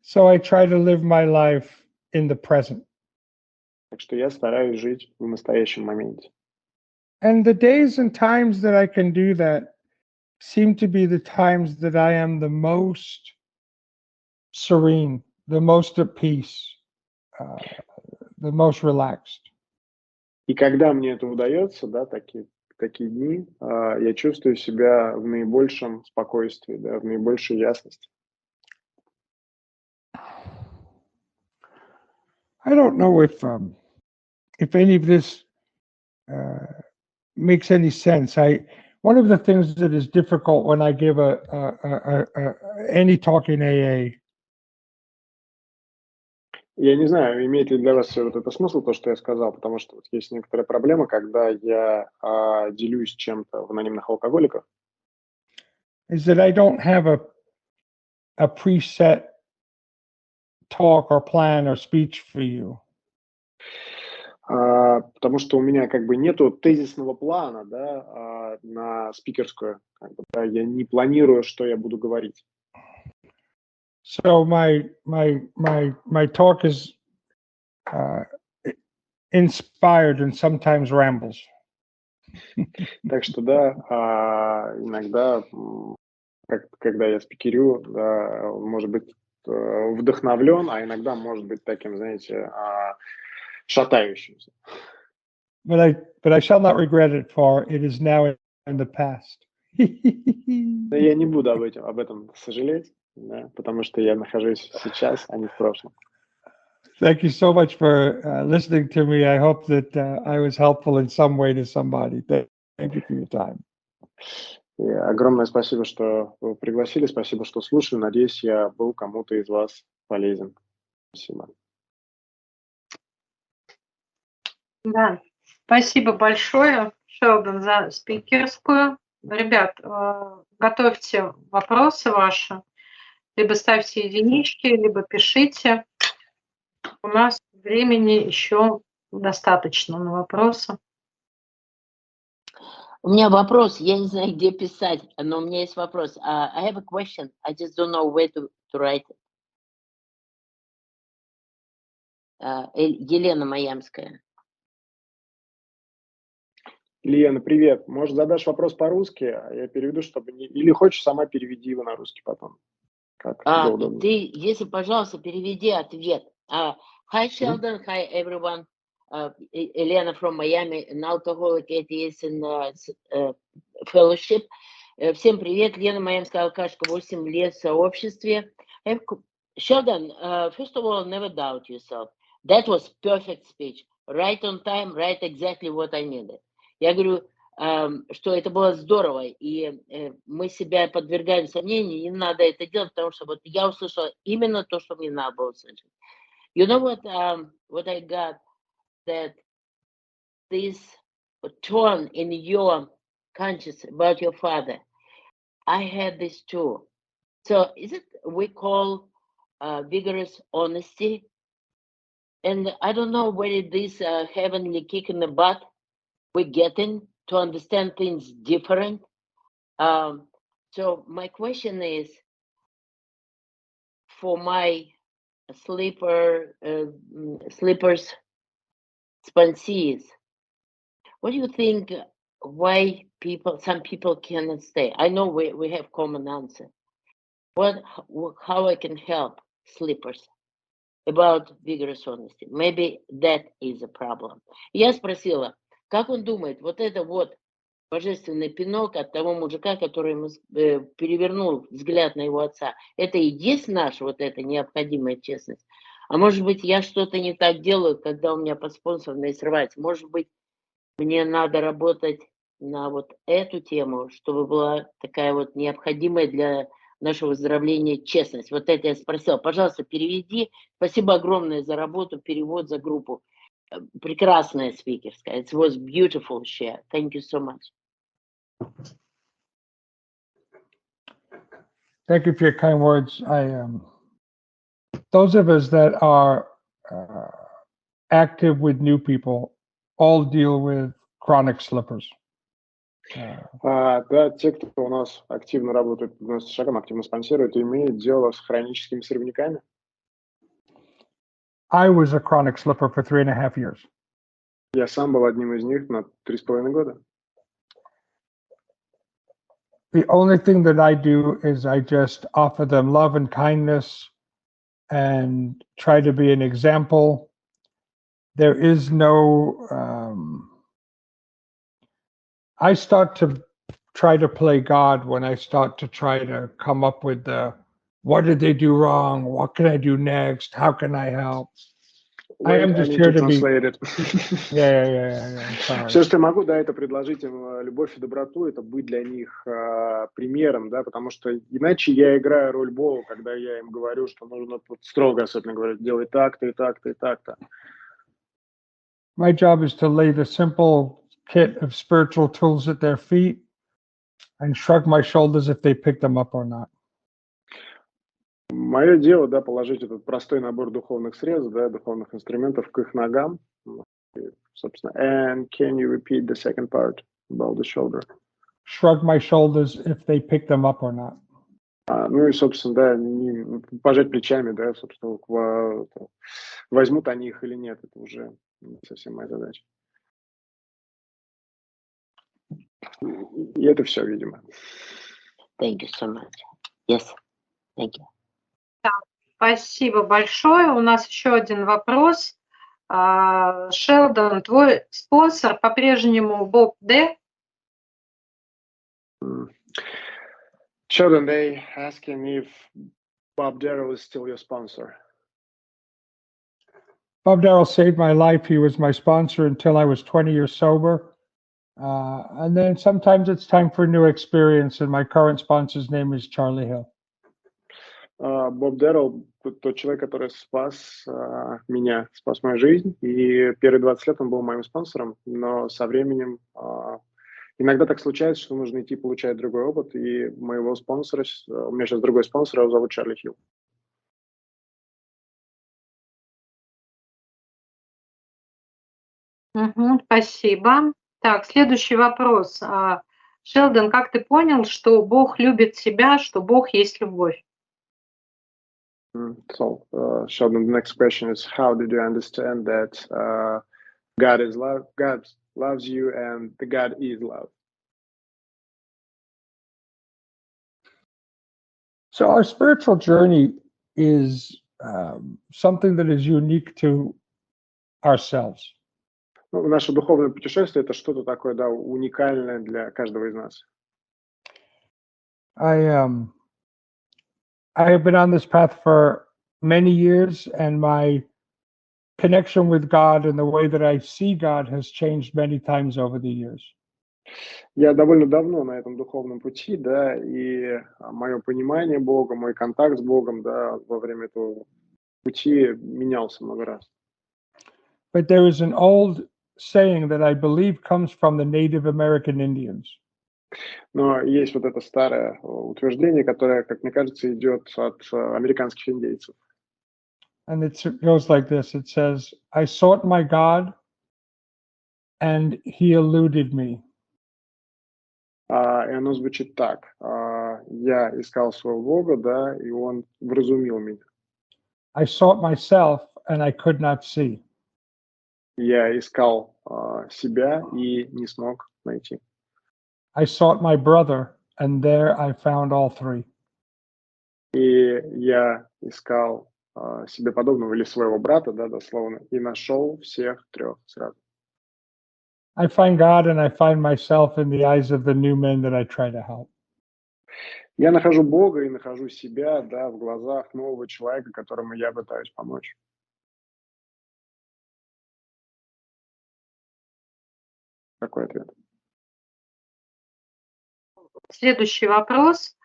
So I try to live my life in the present. Так что я стараюсь жить в настоящем моменте. And the days and times that I can do that seem to be the times that I am the most serene, the most at peace, uh, the most relaxed. И когда мне это удается, да, такие дни, я чувствую себя в наибольшем спокойствии, да, в наибольшей ясности. I don't know if any of this makes any sense. One of the things that is difficult when I give any talk in AA. Я не знаю, имеет ли для вас всё вот это смысл, то, что я сказал, потому что вот есть некоторая проблема, когда я, делюсь чем-то в анонимных алкоголиках. Is that I don't have a preset talk or plan or speech for you. Потому что у меня как бы нету тезисного плана, да, на спикерскую, как бы, да, я не планирую, что я буду говорить. So my talk is inspired and sometimes rambles. Так что да, иногда, когда я спикерю, да, он может быть, вдохновлен, а иногда может быть таким, знаете, шатающимся. But I shall not regret it, for it is now in the past. Но я не буду об этом сожалеть, да, потому что я нахожусь сейчас, а не в прошлом. Thank you so much for listening to me. I hope that I was helpful in some way to somebody. Thank you for your time. И огромное спасибо, что вы пригласили, спасибо, что слушали. Надеюсь, я был кому-то из вас полезен. Спасибо. Да, спасибо большое, Шелдон, за спикерскую. Ребят, готовьте вопросы ваши, либо ставьте единички, либо пишите. У нас времени еще достаточно на вопросы. У меня вопрос, я не знаю, где писать, но у меня есть вопрос. I have a question, I just don't know where to write it. Елена Майамская. Лена, привет. Может, задашь вопрос по-русски, а я переведу, чтобы не... Или хочешь, сама переведи его на русский потом. Как тебе удобно. Ты, если, пожалуйста, переведи ответ. Hi, Sheldon. Hi, everyone. Elena from Miami, an alcoholic, atheist in fellowship. Всем привет, Лена, майамская алкашка, 8 лет в сообществе. Sheldon, first of all, never doubt yourself. That was perfect speech. Right on time, right exactly what I needed. Я говорю, что это было здорово, и мы себя подвергаем сомнению, не надо это делать, потому что вот я услышала именно то, что мне надо было услышать. You know what I got? That this turn in your consciousness about your father, I had this too. So is it we call vigorous honesty? And I don't know whether this heavenly kick in the butt we're getting to understand things different. So my question is, for my sleepers sponsees, what do you think, why some people cannot stay? I know we have common answer. How I can help sleepers about vigorous honesty? Maybe that is a problem. Я спросила, как он думает, вот это вот божественный пинок от того мужика, который ему перевернул взгляд на его отца. Это и есть наша вот эта необходимая честность. А может быть, я что-то не так делаю, когда у меня подспонсорные срывается. Может быть, мне надо работать на вот эту тему, чтобы была такая вот необходимая для нашего выздоровления честность. Вот это я спросила. Пожалуйста, переведи. Спасибо огромное за работу, перевод за группу. Прекрасная спикерская. It was beautiful share. Thank you so much. Thank you for your kind words. Those of us that are active with new people all deal with chronic slippers. Да, те, кто у нас активно работает над шагом, активно спонсирует, имеют дело с хроническими сорваняками. I was a chronic slipper for 3.5 years. Я сам был одним из них на 3,5 года. The only thing that I do is I just offer them love and kindness and try to be an example. There is no, I start to try to play God when I start to try to come up with what did they do wrong? What can I do next? How can I help? I am just here to be. Yeah. Sorry. Все, что я могу, да, это предложить им любовь и доброту, это быть для них примером, да, потому что иначе я играю роль Бога, когда я им говорю, что нужно строго, особенно говорить, делай так-то и так-то и так-то. My job is to lay the simple kit of spiritual tools at their feet and shrug my shoulders if they pick them up or not. Мое дело, да, положить этот простой набор духовных средств, да, духовных инструментов к их ногам. И, собственно, and can you repeat the second part about the shoulder? Shrug my shoulders if they pick them up or not. Ну и, собственно, да, пожать плечами, да, собственно, возьмут они их или нет, это уже не совсем моя задача. И это все, видимо. Thank you so much. Yes, thank you. Спасибо большое. У нас еще один вопрос. Шелдон, твой спонсор по-прежнему Боб Д? Sheldon, they asking if Bob Darrell is still your sponsor. Bob Darrell saved my life. He was my sponsor until I was 20 years sober. And then sometimes it's time for a new experience. And my current sponsor's name is Charlie Hill. Боб Даррелл тот человек, который спас меня, спас мою жизнь. И первые 20 лет он был моим спонсором, но со временем иногда так случается, что нужно идти получать другой опыт. И моего спонсора, у меня сейчас другой спонсор, его зовут Чарли Хилл. Спасибо. Так, следующий вопрос. Шелдон, как ты понял, что Бог любит тебя, что Бог есть любовь? So, Sheldon, the next question is, how did you understand that God is love, God loves you, and the God is love? So our spiritual journey is something that is unique to ourselves. Ну, наше духовное путешествие – это что-то такое, да, уникальное для каждого из нас. I have been on this path for many years, and my connection with God and the way that I see God has changed many times over the years. Я довольно давно на этом духовном пути, да, и мое понимание Бога, мой контакт с Богом, да, во время этого пути менялся много раз. But there is an old saying that I believe comes from the Native American Indians. Но есть вот это старое утверждение, которое, как мне кажется, идет от американских индейцев. And it goes like this. It says, I sought my God, and he eluded me. И оно звучит так. Я искал своего Бога, да, и он вразумил меня. I sought myself, and I could not see. Я искал себя и не смог найти. I sought my brother, and there I found all three. И я искал себе подобного или своего брата, да, дословно, и нашел всех трех сразу. I find God and I find myself in the eyes of the new men that I try to help. Я нахожу Бога и нахожу себя, да, в глазах нового человека, которому я пытаюсь помочь. Такой ответ. Следующий вопрос.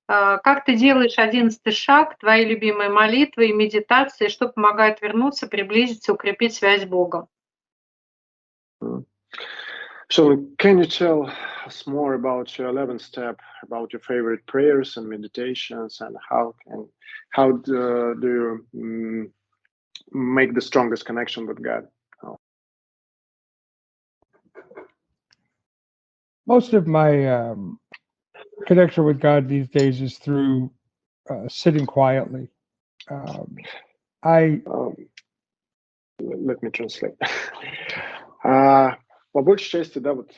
Как ты делаешь 11-й шаг, твои любимые молитвы и медитации, что помогает вернуться, приблизиться, укрепить связь с Богом? So, can you tell us more about your 11th step, about your favorite prayers and meditations, and how do you make the strongest connection with God? Most of my connection with God these days is through sitting quietly. Let me translate. По большей части, да, вот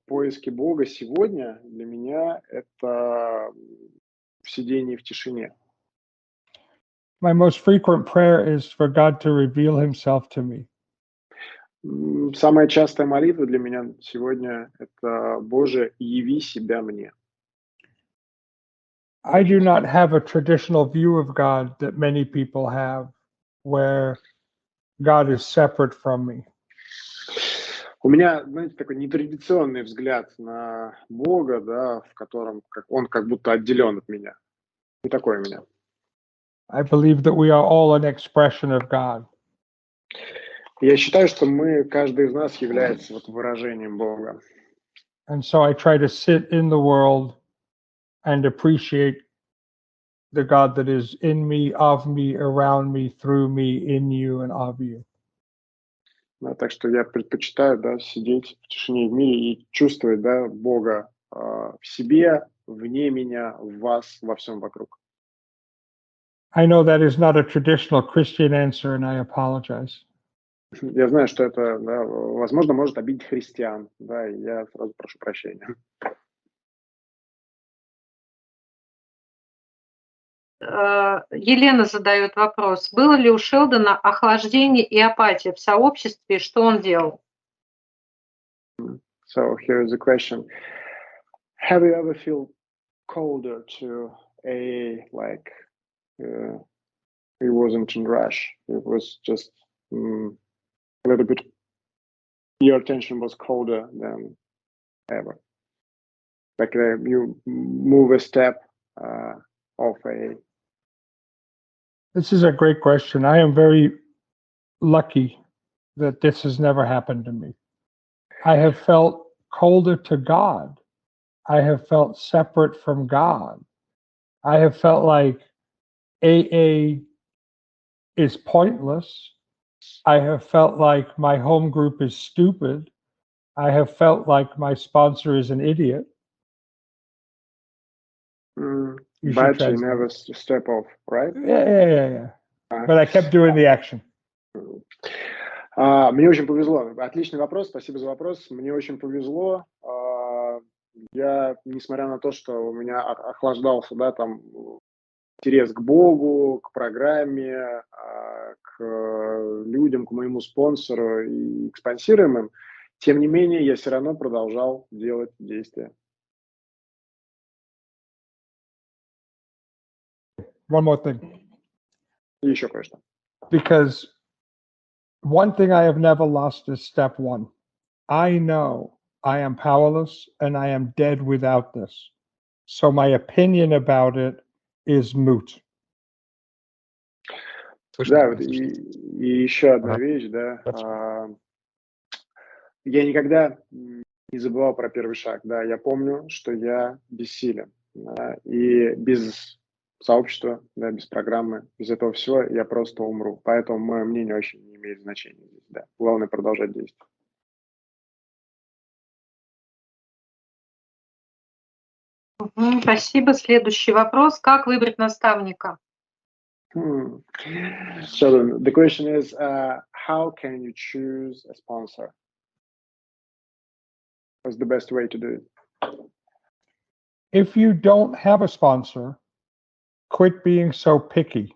поиски Бога сегодня для меня это сидение в тишине. My most frequent prayer is for God to reveal himself to me. Самая частая молитва для меня сегодня это «Боже, яви себя мне». I do not have a traditional view of God that many people have, where God is separate from me. У меня, знаете, такой нетрадиционный взгляд на Бога, да, в котором он как будто отделен от меня. Не такой у меня. I believe that we are all an expression of God. Я считаю, что каждый из нас является вот выражением Бога. And so I try to sit in the world and appreciate the God that is in me, of me, around me, through me, in you, and of you. Да, так что я предпочитаю, да, сидеть в тишине в мире и чувствовать, да, Бога в себе, вне меня, в вас, во всем вокруг. I know that is not a traditional Christian answer, and I apologize. Я знаю, что это, да, возможно, может обидеть христиан, да, и я сразу прошу прощения. Елена задает вопрос. Было ли у Шелдона охлаждение и апатия в сообществе, и что он делал? So here is a question. Have you ever felt colder to AA, like it wasn't in rush, it was just a little bit, your attention was colder than ever? Like you move a step of AA. This is a great question. I am very lucky that this has never happened to me. I have felt colder to God. I have felt separate from God. I have felt like AA is pointless. I have felt like my home group is stupid. I have felt like my sponsor is an idiot. But you never step off, right? Yeah. But I kept doing the action. Мне очень повезло. Отличный вопрос, спасибо за вопрос. Мне очень повезло. Я, несмотря на то, что у меня охлаждался, да, там, интерес к Богу, к программе, к людям, к моему спонсору и к спонсируемым, тем не менее, я все равно продолжал делать действия. One more thing. И еще кое-что. Because one thing I have never lost is step one. I know I am powerless and I am dead without this. So my opinion about it is moot. Да, и еще одна вещь, да. Я никогда не забывал про первый шаг, да. Я помню, что я бессилен, да, и без сообщества, да, без программы, без этого всего я просто умру. Поэтому мое мнение очень не имеет значения здесь, да. Главное продолжать действовать. Спасибо. Следующий вопрос. Как выбрать наставника? So the question is, how can you choose a sponsor? What's the best way to do it? If you don't have a sponsor, quit being so picky.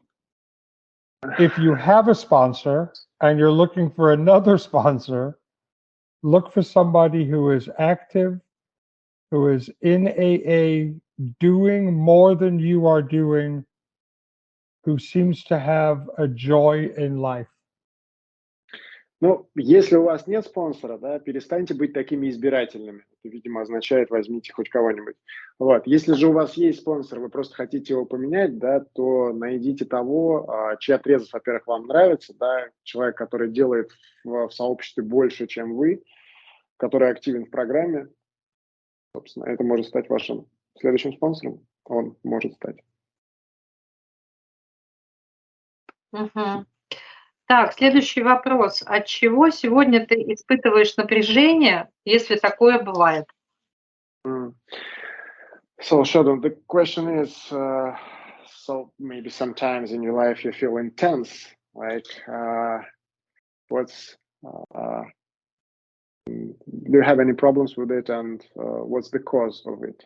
If you have a sponsor and you're looking for another sponsor, look for somebody who is active, who is in AA, doing more than you are doing, who seems to have a joy in life. Ну, если у вас нет спонсора, да, перестаньте быть такими избирательными. Это, видимо, означает, возьмите хоть кого-нибудь. Вот. Если же у вас есть спонсор, вы просто хотите его поменять, да, то найдите того, чья трезвость, во-первых, вам нравится, да, человек, который делает в сообществе больше, чем вы, который активен в программе. Собственно, это может стать вашим следующим спонсором. Он может стать. Мгм. Так, следующий вопрос. От чего сегодня ты испытываешь напряжение, если такое бывает? So, Sheldon, the question is, so maybe sometimes in your life you feel intense, like do you have any problems with it, and what's the cause of it?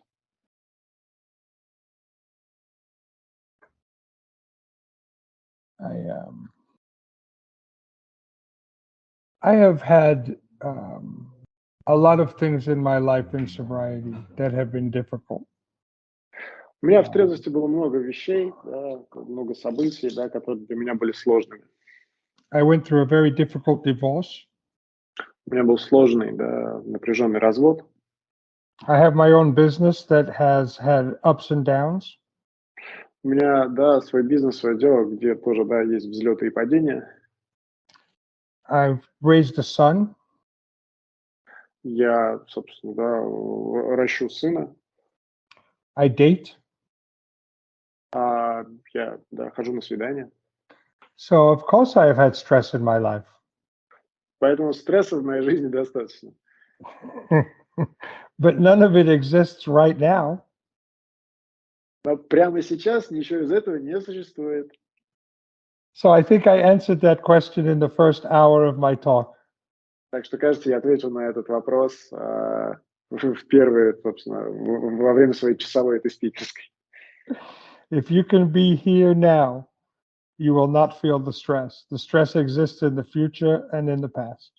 I have had a lot of things in my life in sobriety that have been difficult. У меня в трезвости было много вещей, да, много событий, да, которые для меня были сложными. I went through a very difficult divorce. У меня был сложный, да, напряженный развод. I have my own business that has had ups and downs. У меня, да, свой бизнес, свое дело, где тоже, да, есть взлеты и падения. I've raised a son. Я, собственно, да, ращу сына. I date. Я, да, хожу на свидания. So of course I have had stress in my life. Поэтому стресса в моей жизни достаточно. But none of it exists right now. Но прямо сейчас ничего из этого не существует. So I think I answered that question in the first hour of my talk. Так что, кажется, я ответил на этот вопрос в первые, собственно, во время своей часовой этой спикерской. If you can be here now, you will not feel the stress. The stress exists in the future and in the past.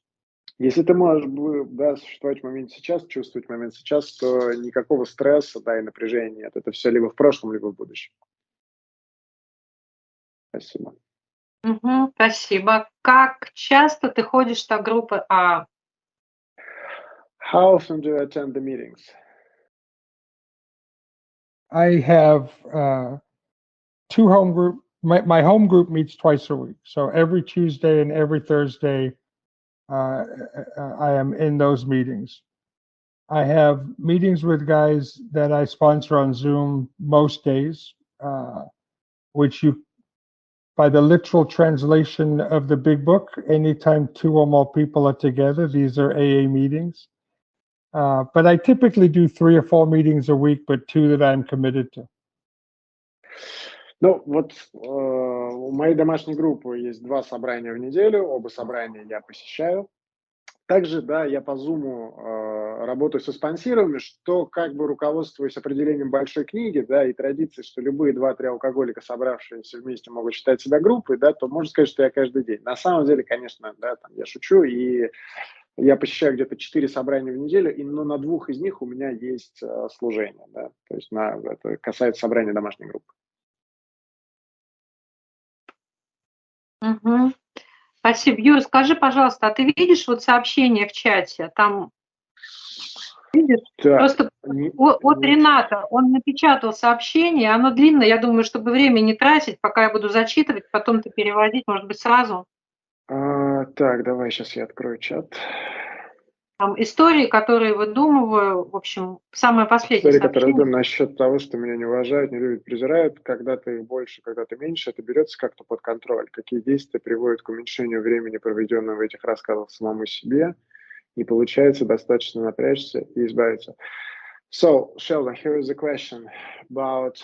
Если ты можешь, да, существовать в моменте сейчас, чувствовать момент сейчас, то никакого стресса, да, и напряжения нет. Это все либо в прошлом, либо в будущем. Спасибо. Мгм, спасибо. Как часто ты ходишь на группы АА? How often do you attend the meetings? I have two home group. My home group meets twice a week. So every Tuesday and every Thursday, I am in those meetings. I have meetings with guys that I sponsor on Zoom most days, which you, by the literal translation of the big book, anytime two or more people are together, these are AA meetings. But I typically do 3 or 4 meetings a week, but 2 that I'm committed to. Ну, вот у моей домашней группы есть 2 собрания в неделю, оба собрания я посещаю. Также, да, я по Zoom работаю со спонсорами, что как бы руководствуясь определением большой книги, да, и традицией, что любые 2-3 алкоголика, собравшиеся вместе, могут считать себя группой, да, то можно сказать, что я каждый день. На самом деле, конечно, да, там я шучу, и я посещаю где-то 4 собрания в неделю, но на 2 из них у меня есть служение, да, то есть это касается собрания домашней группы. Мгм. Спасибо. Юра, скажи, пожалуйста, а ты видишь вот сообщение в чате? Там видишь? Да, Просто от Рената, он напечатал сообщение, оно длинное, я думаю, чтобы время не тратить, пока я буду зачитывать, потом ты переводить, может быть, сразу. Так, давай сейчас я открою чат. Там истории, которые выдумываю, в общем, самое последнее История, которая сообщение. выдумана насчет того, что меня не уважают, не любят, презирают, когда-то их больше, когда-то меньше, это берется как-то под контроль. Какие действия приводят к уменьшению времени, проведенного в этих рассказах самому себе, не получается достаточно напрячься и избавиться. So, Sheldon, here is a question about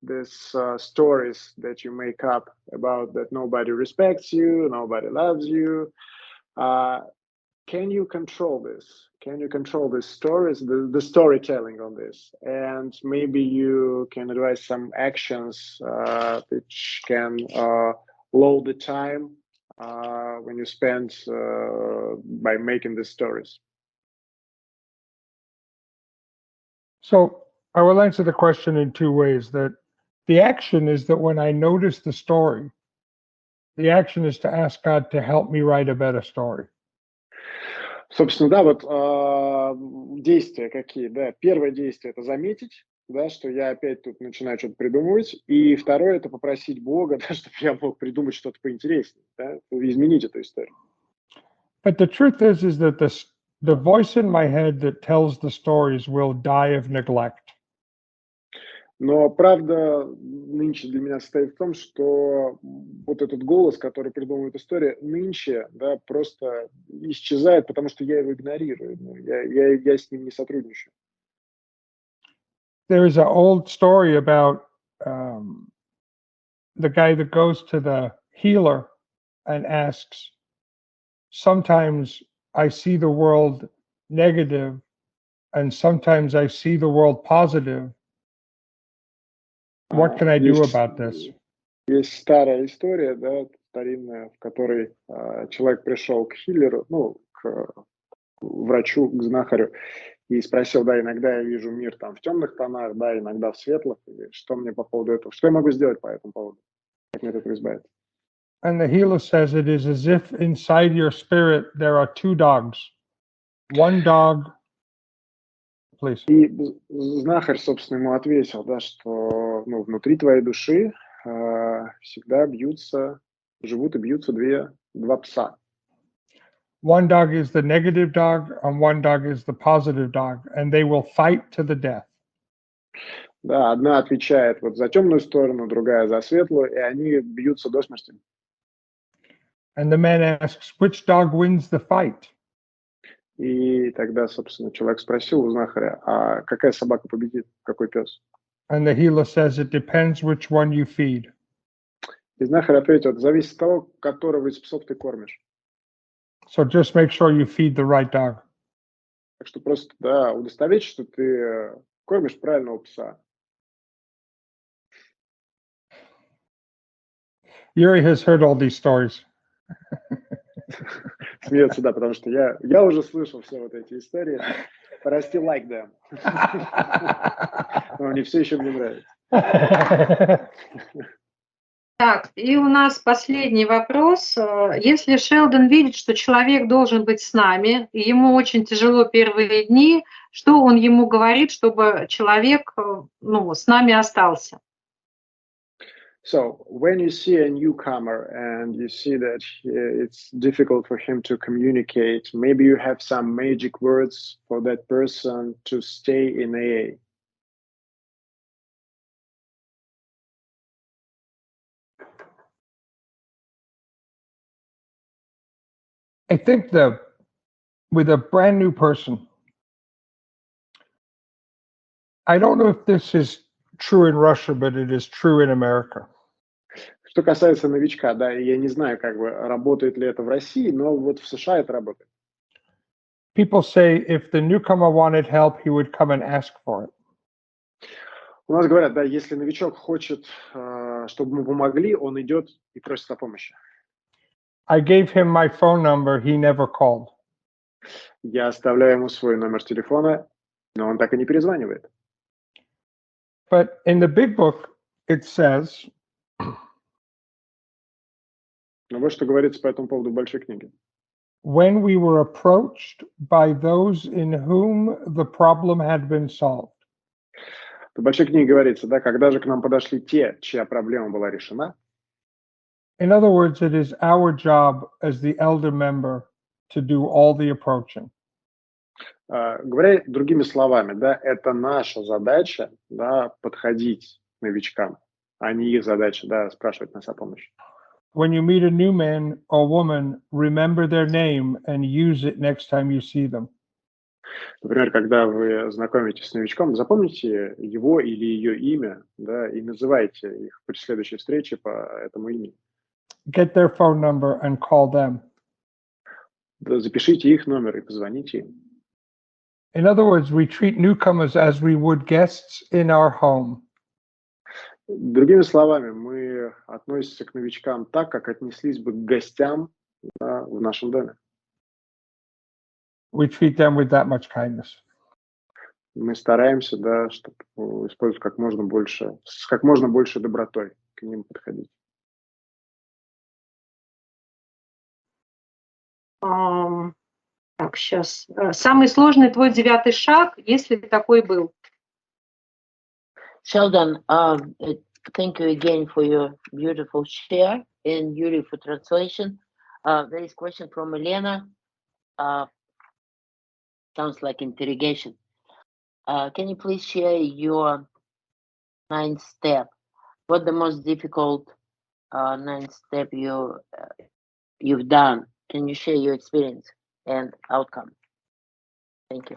these stories that you make up about that nobody respects you, nobody loves you. Can you control this? Can you control these stories, the storytelling on this? And maybe you can advise some actions which can lower the time when you spend by making these stories. So I will answer the question in two ways. That the action is that when I notice the story, the action is to ask God to help me write a better story. Собственно, да, вот действия какие, да. Первое действие – это заметить, да, что я опять тут начинаю что-то придумывать. И второе – это попросить Бога, да, чтобы я мог придумать что-то поинтереснее, да, изменить эту историю. But the truth is that the voice in my head that tells the stories will die of neglect. Но правда нынче для меня состоит в том, что вот этот голос, который придумывает историю, нынче, да, просто исчезает, потому что я его игнорирую. Ну, я с ним не сотрудничаю. There is an old story about the guy that goes to the healer and asks, sometimes I see the world negative and sometimes I see the world positive. What can I do about this? Есть старая история, да, старинная, в которой человек пришел к хиллеру, ну, к врачу, к знахарю, и спросил, да, иногда я вижу мир там в темных тонах, да, иногда в светлых, и что мне по поводу этого, что я могу сделать по этому поводу, как мне от этого избавиться? And the healer says it is as if inside your spirit there are two dogs. One dog, please. И знахарь, собственно, ему ответил, да, что ну, внутри твоей души всегда живут и бьются два пса. One dog is the negative dog and one dog is the positive dog, and they will fight to the death. Да, одна отвечает вот за темную сторону, другая за светлую, и они бьются до смерти. And the man asks, which dog wins the fight? И тогда, собственно, человек спросил у знахаря, а какая собака победит, какой пес? And the healer says, it depends which one you feed. И знахарь ответил, это зависит от того, которого из псов ты кормишь. So just make sure you feed the right dog. Так что просто, да, удостоверься, что ты кормишь правильного пса. Yuri has heard all these stories. Смеется, да, потому что я уже слышал все вот эти истории. But I still like them. Но они все еще мне нравятся. Так, и у нас последний вопрос. Если Шелдон видит, что человек должен быть с нами, и ему очень тяжело первые дни, что он ему говорит, чтобы человек с нами остался? So when you see a newcomer and you see that it's difficult for him to communicate, maybe you have some magic words for that person to stay in AA. I think with a brand new person, I don't know if this is true in Russia, but it is true in America. Что касается новичка, да, я не знаю, как бы работает ли это в России, но вот в США это работает. People say if the newcomer wanted help, he would come and ask for it. У нас говорят, да, если новичок хочет, чтобы ему помогли, он идет и просит о помощи. I gave him my phone number, he never called. Я оставляю ему свой номер телефона, но он так и не перезванивает. But in the big book, it says, Но вот что говорится по этому поводу в большой книге. when we were approached by those in whom the problem had been solved. В большой книге говорится, да, когда же к нам подошли те, чья проблема была решена. In other words, it is our job as the elder member to do all the approaching. Говоря другими словами, да, это наша задача, да, подходить к новичкам, а не их задача, да, спрашивать нас о помощи. When you meet a new man or woman, remember their name and use it next time you see them. Например, когда вы знакомитесь с новичком, запомните его или ее имя, да, и называйте их при следующей встрече по этому имени. Get their phone number and call them. Да, запишите их номер и позвоните им. In other words, we treat newcomers as we would guests in our home. Другими словами, мы относимся к новичкам так, как отнеслись бы к гостям, да, в нашем доме. We treat them with that much kindness. мы стараемся, да, чтобы использовать с как можно больше добротой к ним подходить. Так, сейчас. Самый сложный твой 9-й шаг, если такой был? Sheldon, thank you again for your beautiful share and beautiful translation. There is a question from Elena. Sounds like interrogation. Can you please share your 9th step? What the most difficult 9th step you've done? Can you share your experience and outcome? Thank you.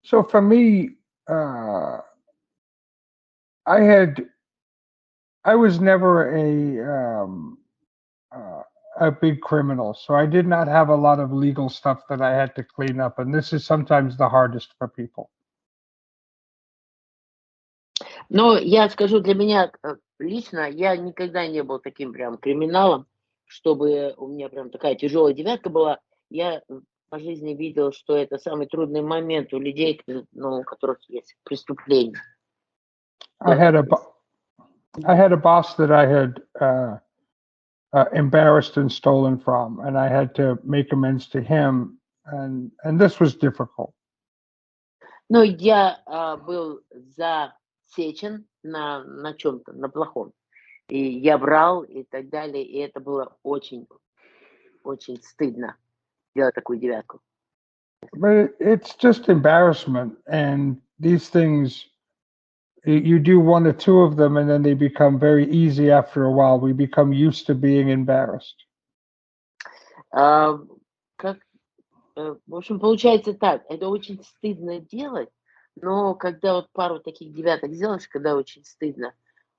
So for me, I was never a big criminal, so I did not have a lot of legal stuff that I had to clean up, and this is sometimes the hardest for people. Но я скажу, для меня лично, я никогда не был таким прям криминалом, чтобы у меня прям такая тяжелая 9 была. Я по жизни видел, что это самый трудный момент у людей, ну, у которых есть преступления. I had a boss that I had embarrassed and stolen from, and I had to make amends to him, and this was difficult. Но я был засечен на чем-то, на плохом. И я врал и так далее, и это было очень, очень стыдно делать такую 9. But it's just embarrassment, and these things, you do 1 or 2 of them, and then they become very easy after a while. We become used to being embarrassed. В общем, получается так, это очень стыдно делать, но когда вот пару таких 9 делаешь, когда очень стыдно,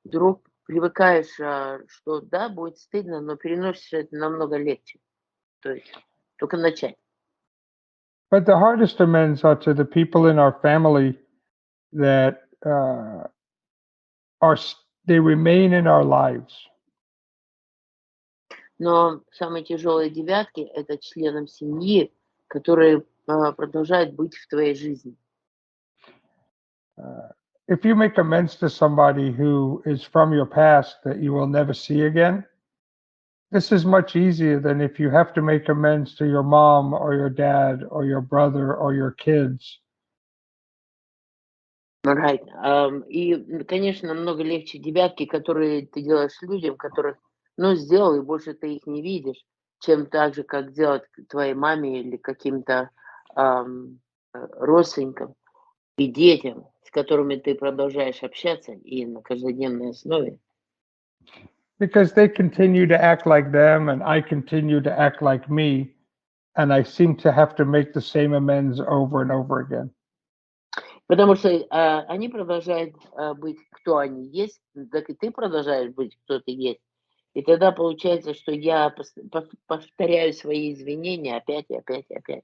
вдруг привыкаешь, что да, будет стыдно, но переносишь это намного легче. То есть только начать. But the hardest amends are to the people in our family that they remain in our lives. Но самые тяжелые 9 это членам семьи, которые продолжают быть в твоей жизни. If you make amends to somebody who is from your past that you will never see again, this is much easier than if you have to make amends to your mom or your dad or your brother or your kids. Right. И, конечно, намного легче 9, которые ты делаешь людям, которых, ну, сделал, и больше ты их не видишь, чем так же, как делать твоей маме или каким-то родственникам и детям, с которыми ты продолжаешь общаться и на каждодневной основе. Because they continue to act like them and I continue to act like me, and I seem to have to make the same amends over and over again. Потому что они продолжают быть, кто они есть, так и ты продолжаешь быть, кто ты есть. И тогда получается, что я повторяю свои извинения опять и опять и опять.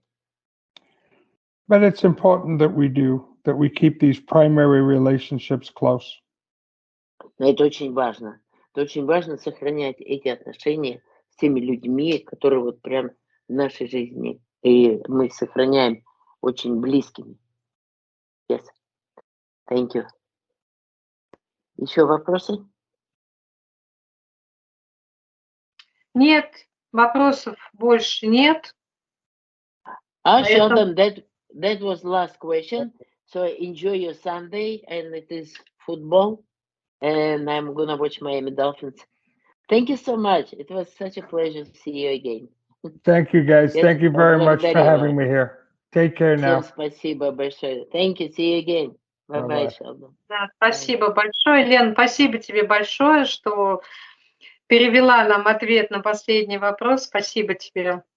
But it's important that we keep these primary relationships close. Но это очень важно. Это очень важно сохранять эти отношения с теми людьми, которые вот прям в нашей жизни. И мы их сохраняем очень близкими. Yes. Thank you. Еще вопросы? Нет, вопросов больше нет. Sheldon, that was last question. So enjoy your Sunday, and it is football, and I'm gonna watch Miami Dolphins. Thank you so much. It was such a pleasure to see you again. Thank you, guys. Yes, Thank you very much for благодарю having вас. me here. Take care now. Всем спасибо большое. Thank you. See you again. Bye-bye, Bye-bye. Sheldon. Да, спасибо большое, Лен, спасибо тебе большое, что перевела нам ответ на последний вопрос. Спасибо тебе.